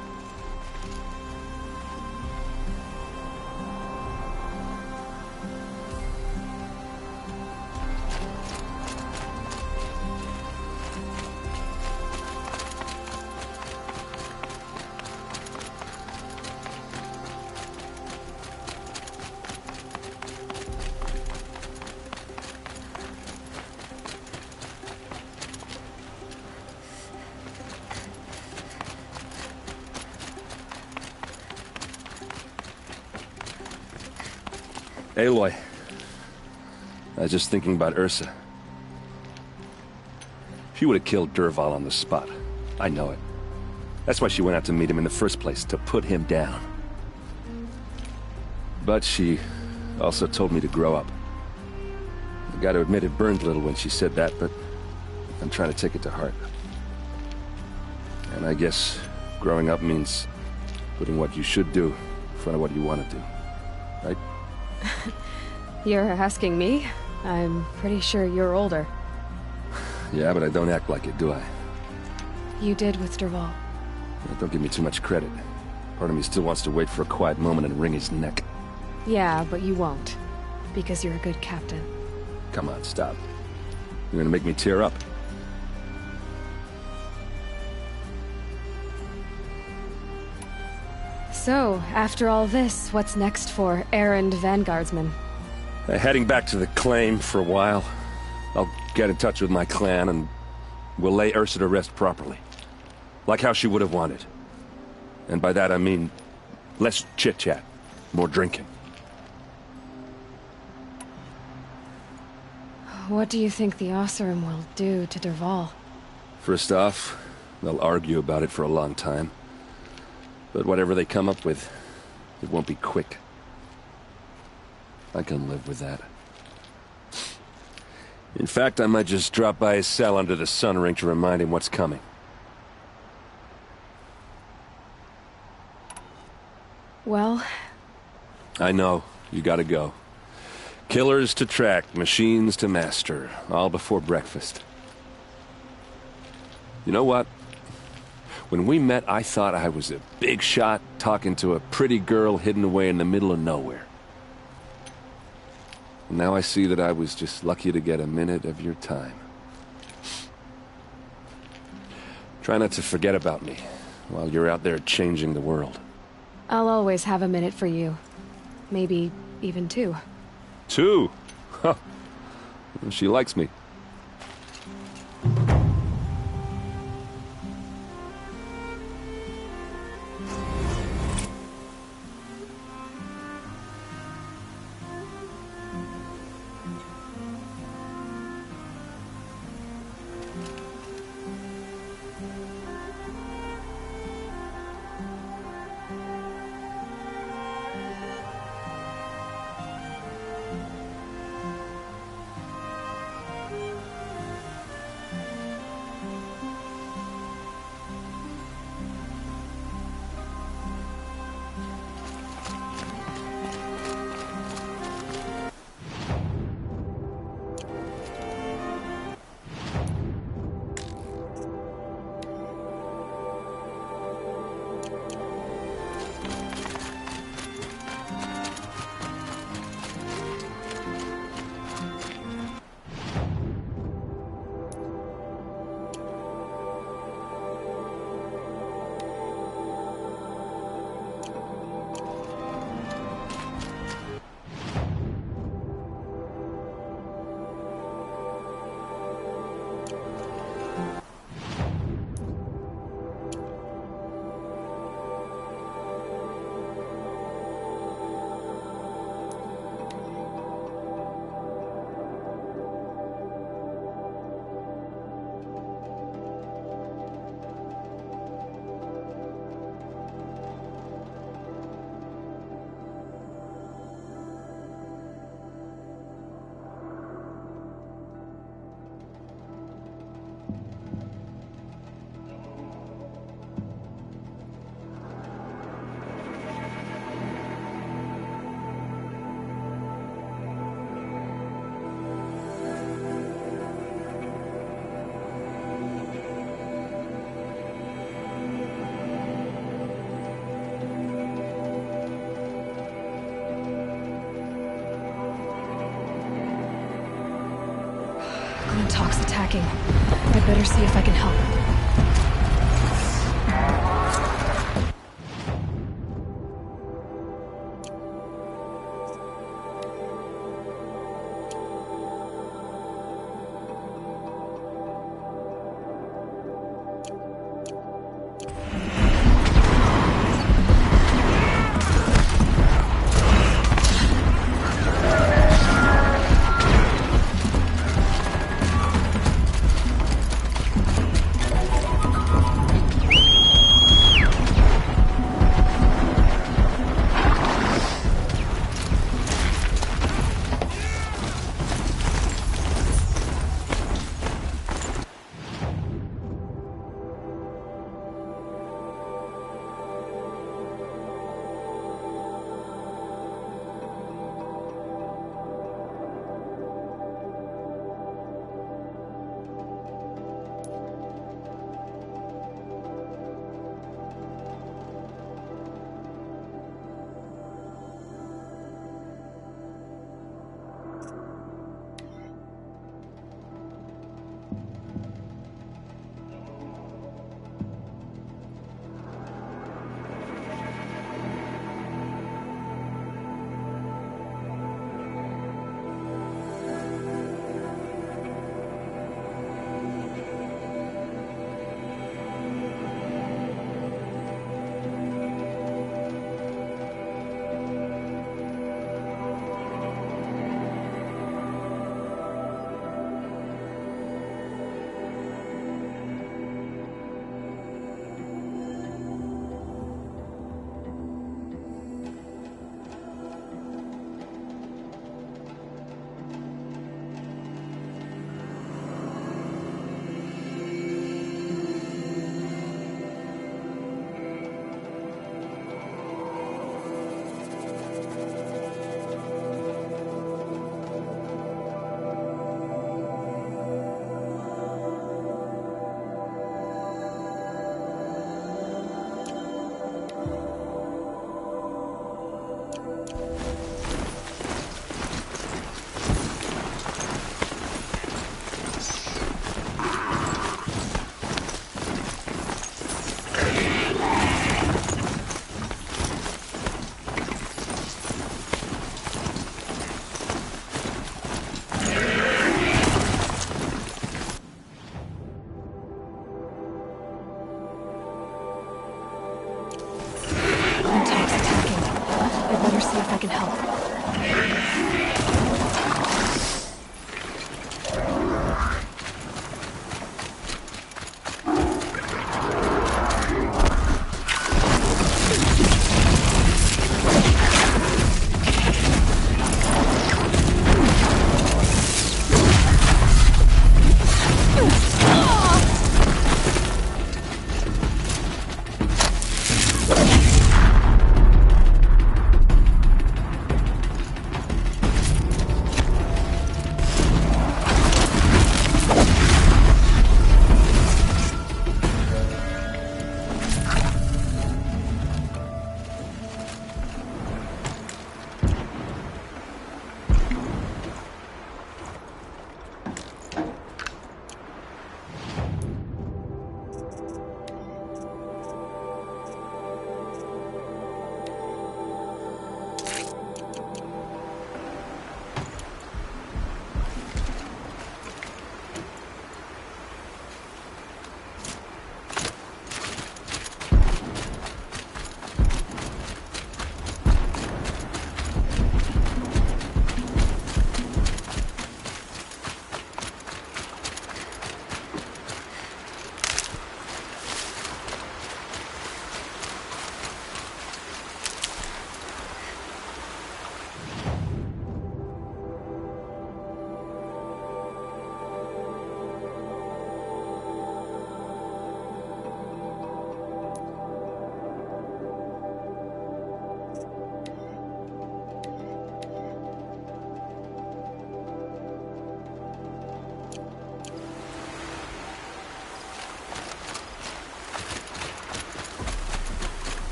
Aloy, I was just thinking about Ursa. She would have killed Dervahl on the spot. I know it. That's why she went out to meet him in the first place, to put him down. But she also told me to grow up. I gotta admit it burned a little when she said that, but I'm trying to take it to heart. And I guess growing up means putting what you should do in front of what you want to do. Right? You're asking me? I'm pretty sure you're older. Yeah, but I don't act like it, do I? You did with Dervahl. Yeah, don't give me too much credit. Part of me still wants to wait for a quiet moment and wring his neck. Yeah, but you won't. Because you're a good captain. Come on, stop. You're gonna make me tear up. So, after all this, what's next for errand vanguardsman? Heading back to the claim for a while. I'll get in touch with my clan and we'll lay Ursa to rest properly. Like how she would have wanted. And by that I mean less chit-chat, more drinking. What do you think the Oseram will do to Dervahl? First off, they'll argue about it for a long time. But whatever they come up with, it won't be quick. I can live with that. In fact, I might just drop by his cell under the sun ring to remind him what's coming. Well... I know. You gotta go. Killers to track, machines to master, all before breakfast. You know what? When we met, I thought I was a big shot talking to a pretty girl hidden away in the middle of nowhere. And now I see that I was just lucky to get a minute of your time. Try not to forget about me while you're out there changing the world. I'll always have a minute for you. Maybe even two. Two? Huh. She likes me. Talk's attacking. I better see if I can help.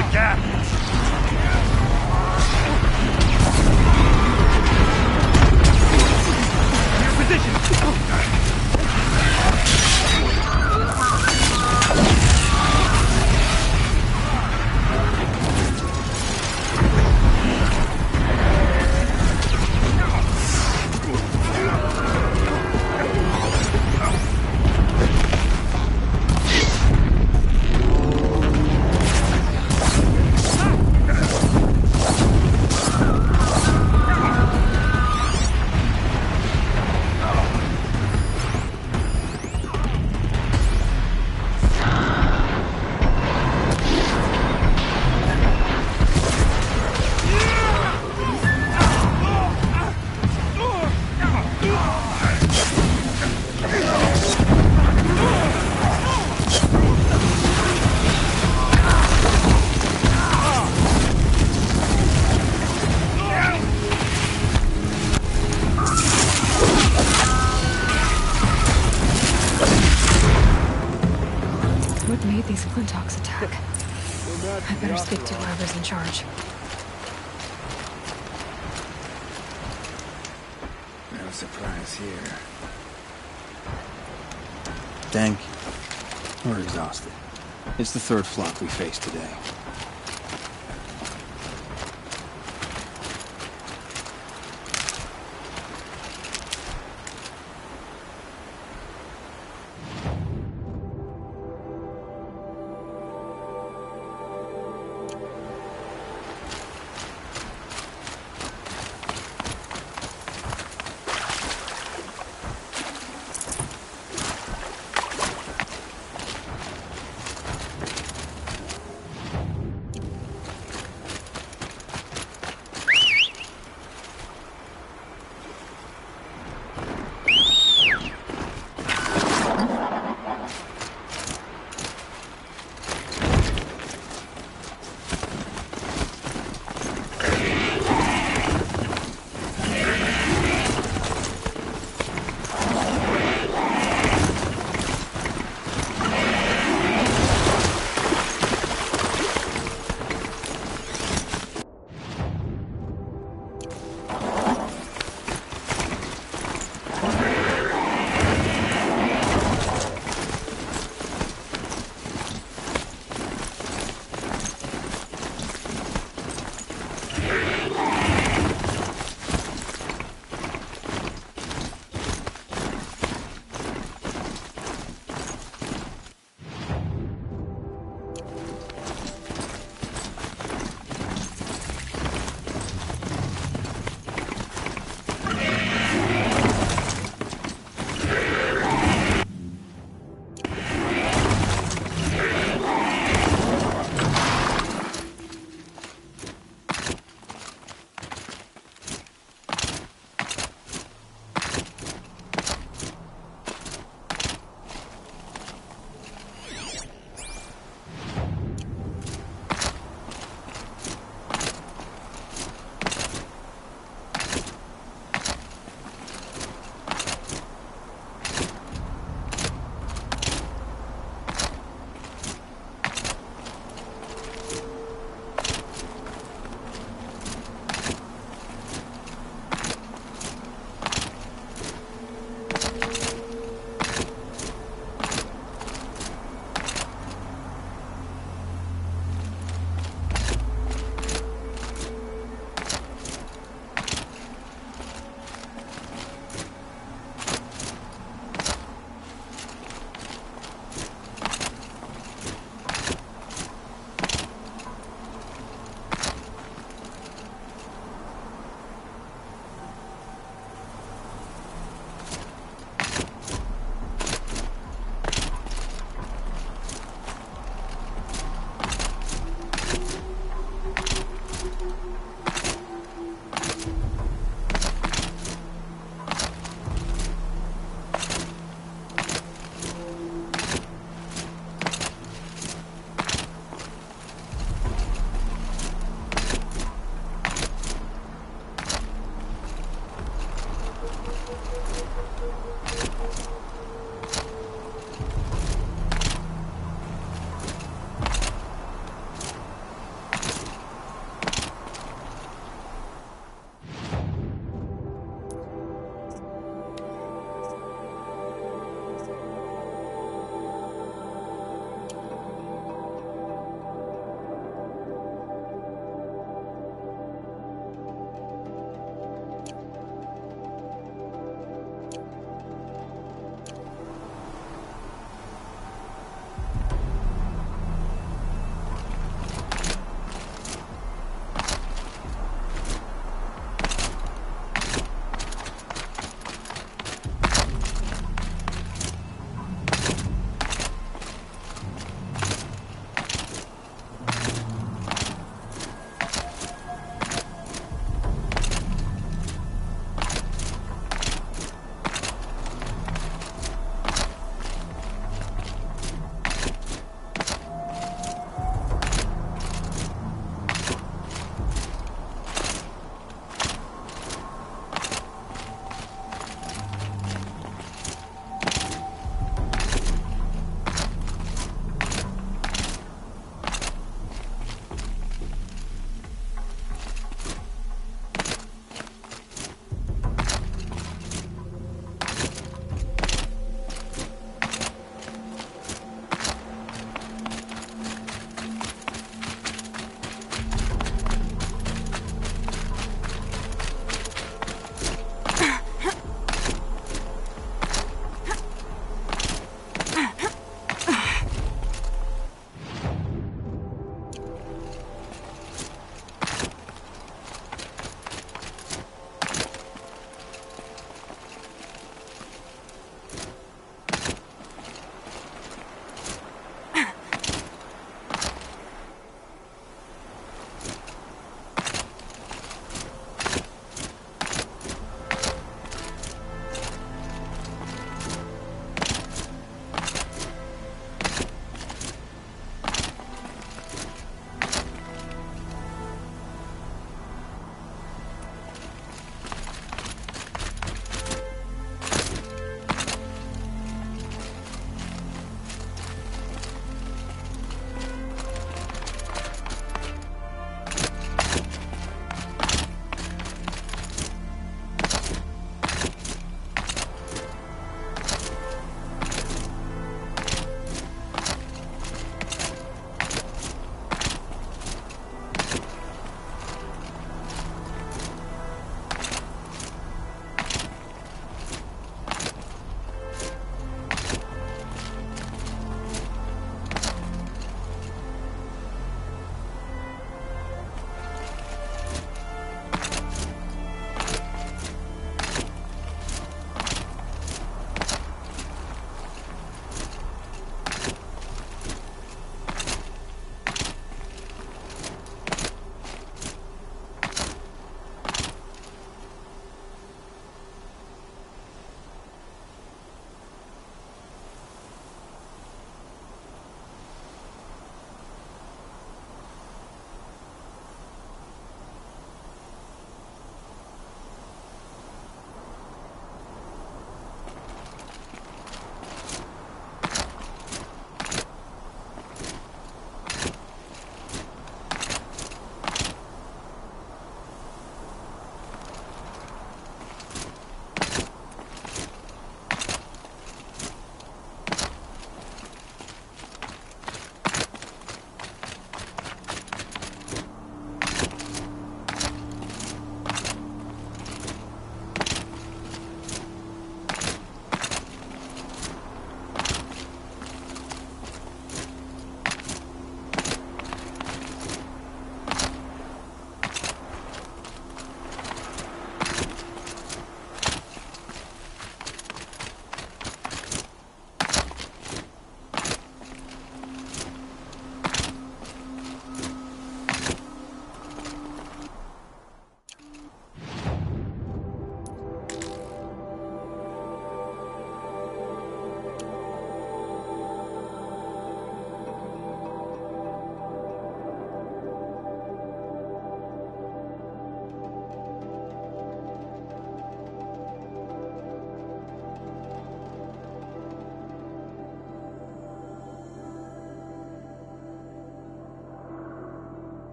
the gap! Your position! What made these Flinthawks attack? I better speak to whoever's in charge. No surprise here. Thank you. We're exhausted. It's the third flop we faced today.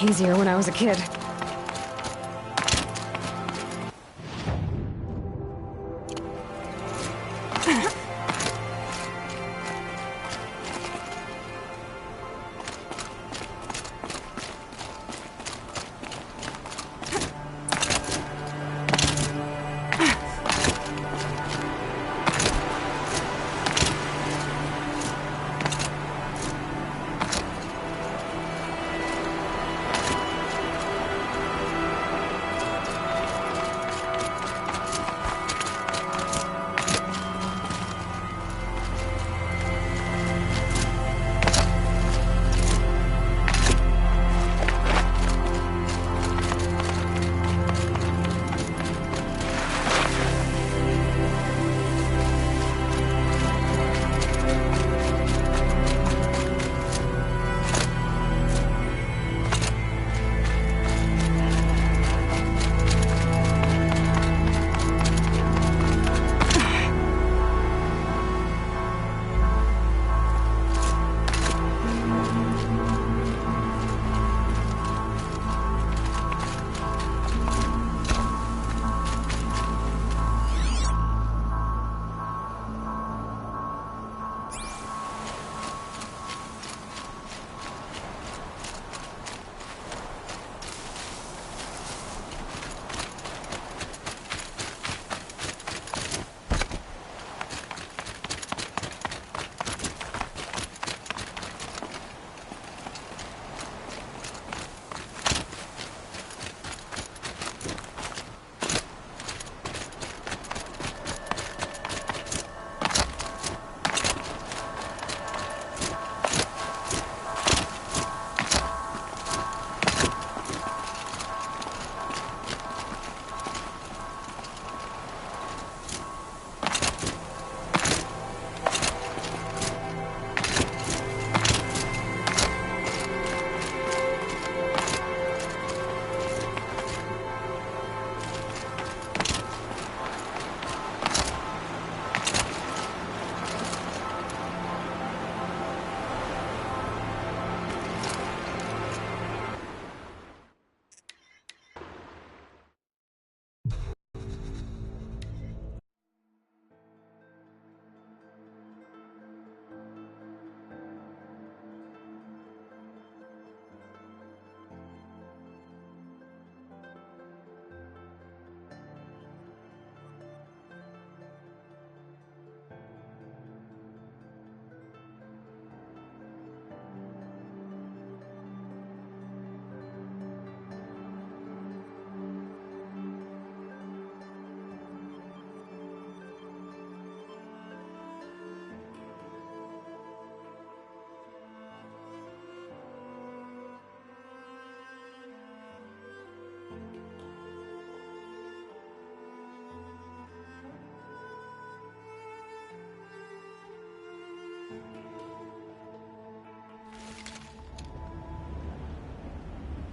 easier when I was a kid.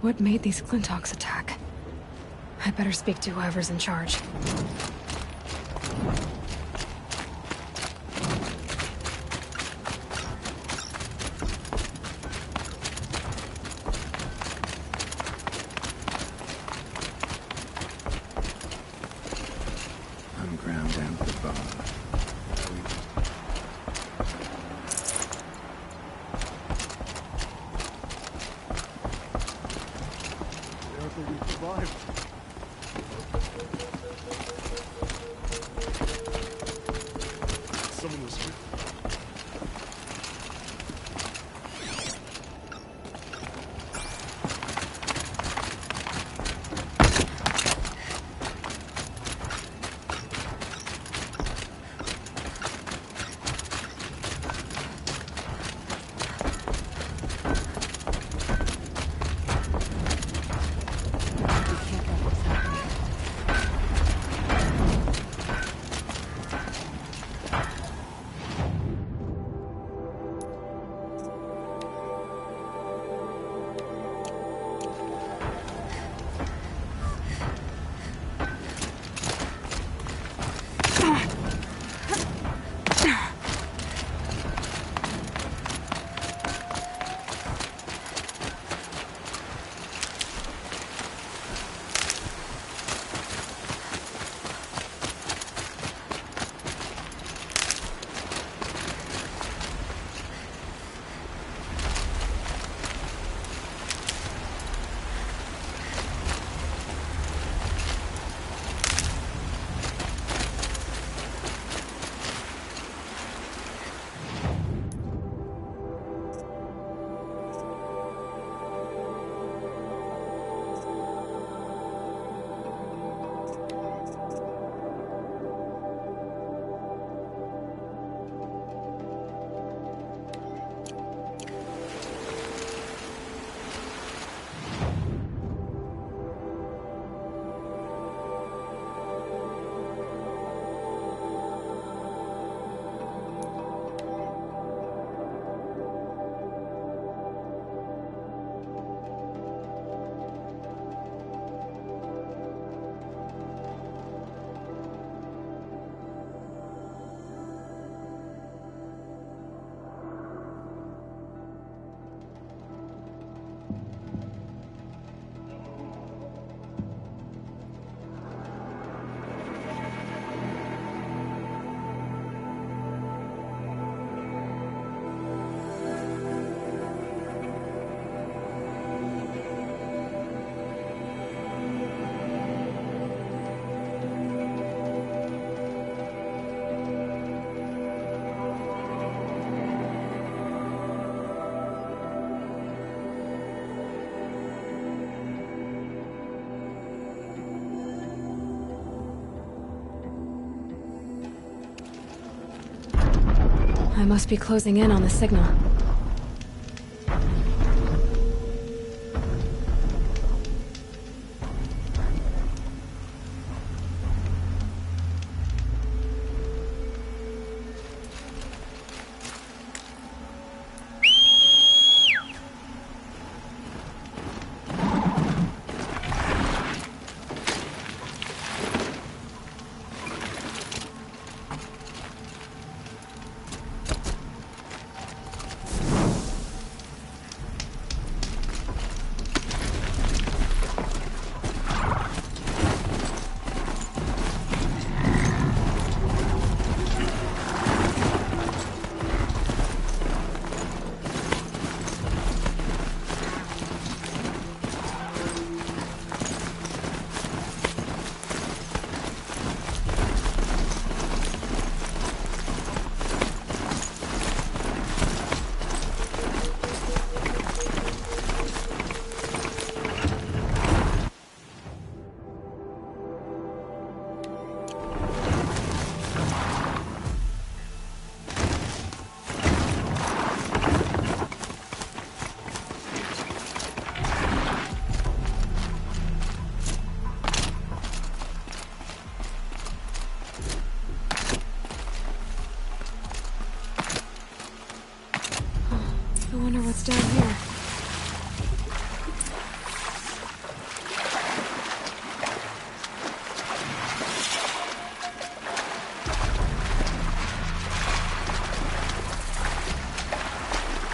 What made these Clintox attack? I better speak to whoever's in charge. I'm ground down to the bone. We survived. I must be closing in on the signal. I wonder what's down here.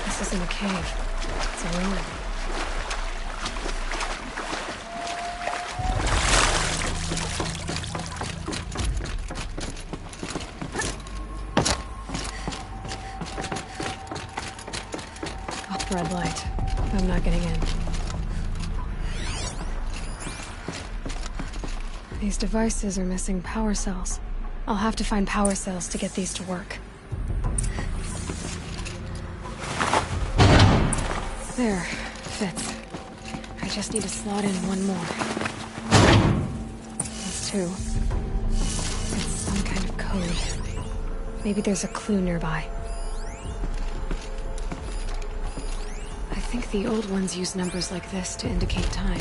This isn't a cave. It's a room. Red light. I'm not getting in. These devices are missing power cells. I'll have to find power cells to get these to work. There. Fits. I just need to slot in one more. That's two. It's some kind of code. Maybe there's a clue nearby. I think the old ones use numbers like this to indicate time.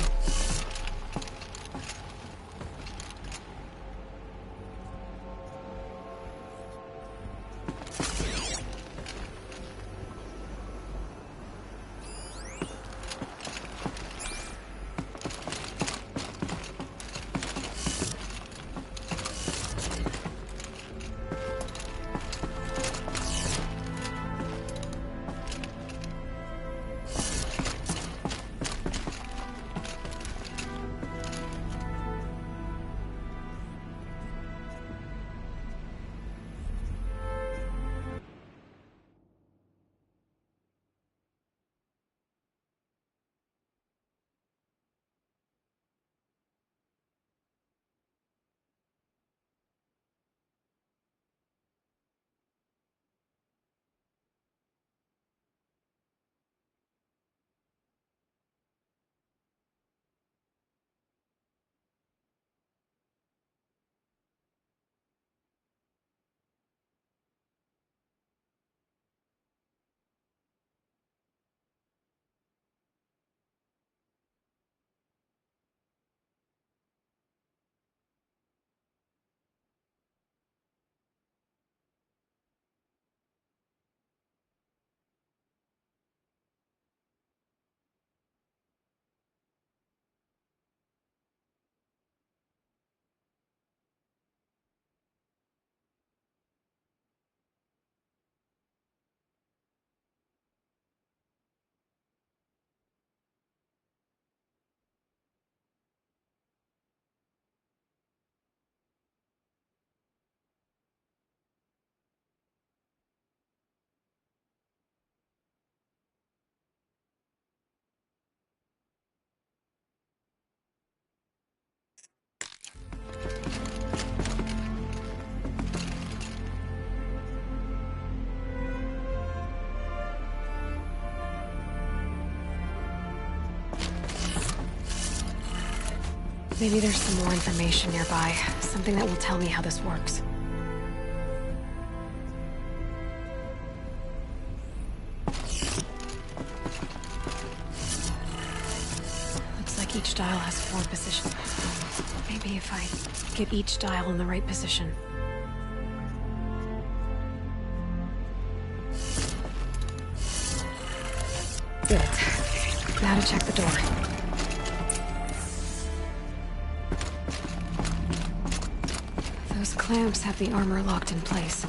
Maybe there's some more information nearby. Something that will tell me how this works. dial has 4 positions. Maybe if I get each dial in the right position. Good. Now to check the door. Those clamps have the armor locked in place.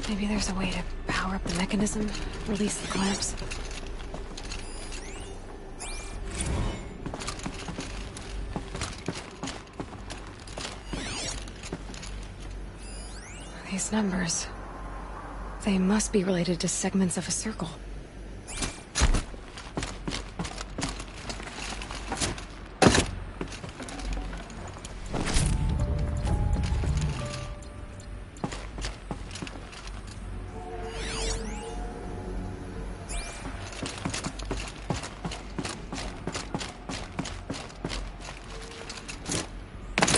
Maybe there's a way to power up the mechanism, release the clamps. These numbers... they must be related to segments of a circle.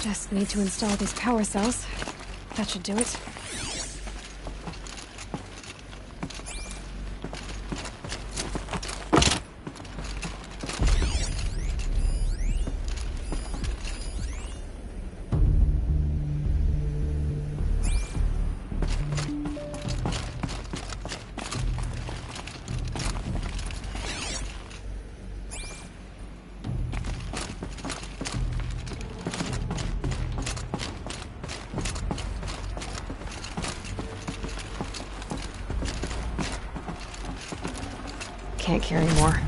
Just need to install these power cells. That should do it. Can't carry more.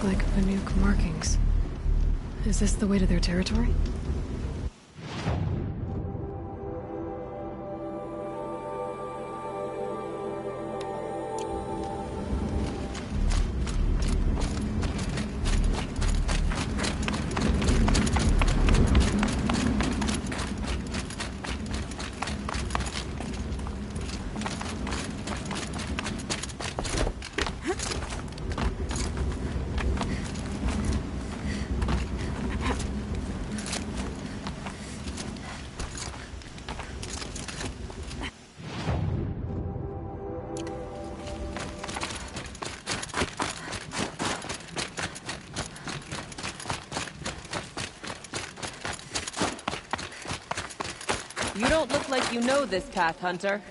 look like Banuk markings. Is this the way to their territory? You don't look like you know this path, Hunter.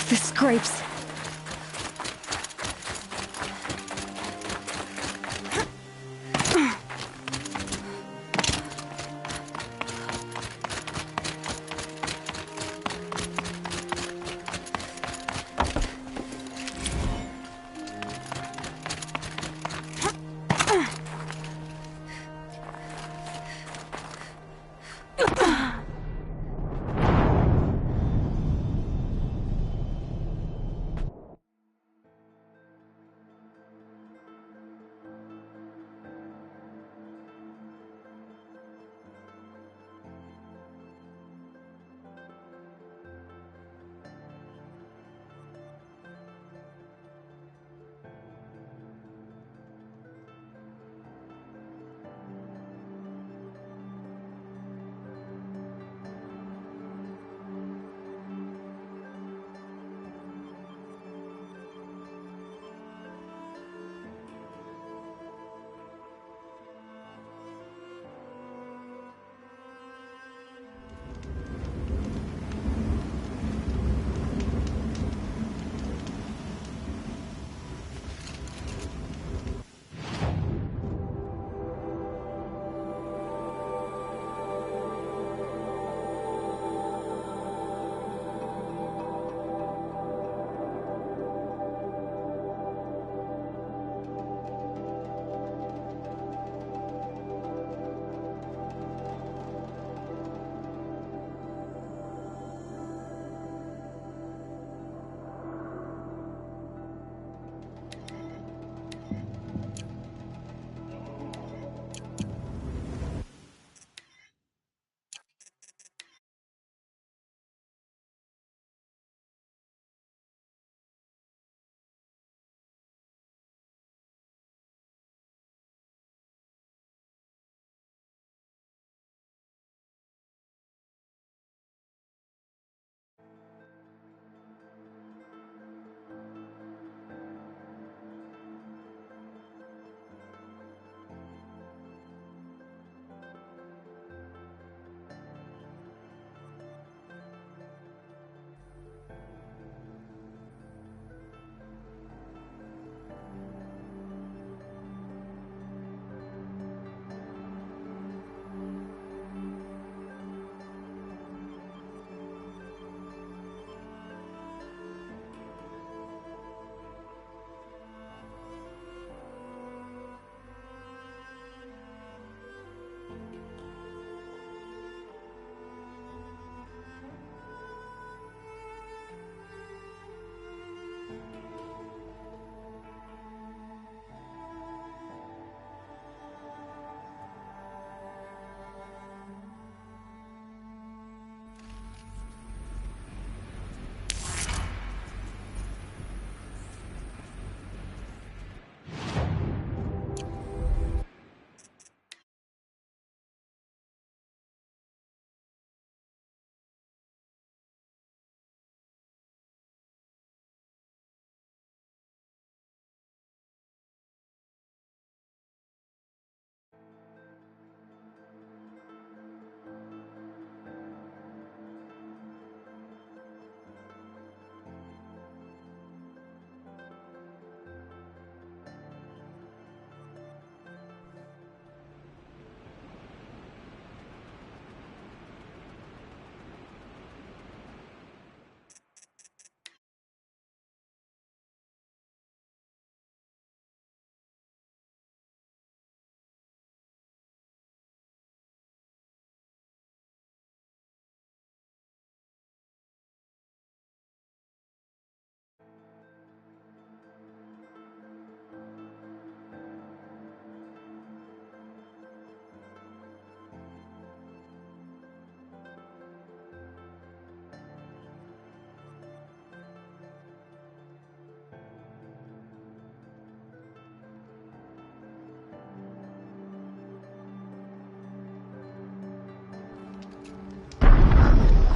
The scrapes.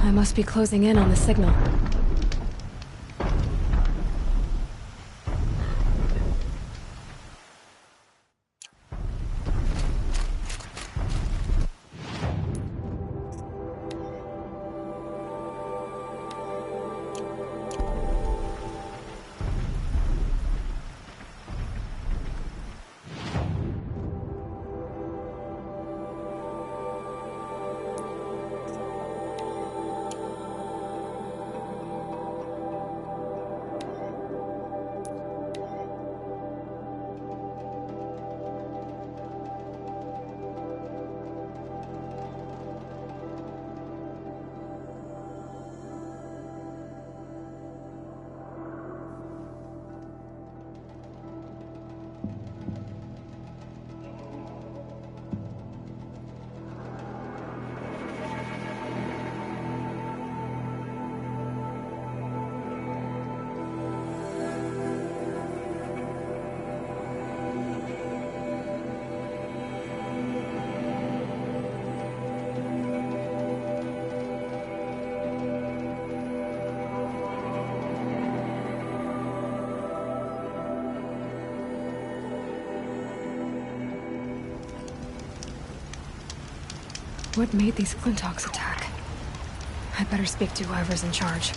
I must be closing in on the signal. What made these Clintox attack? I'd better speak to whoever's in charge.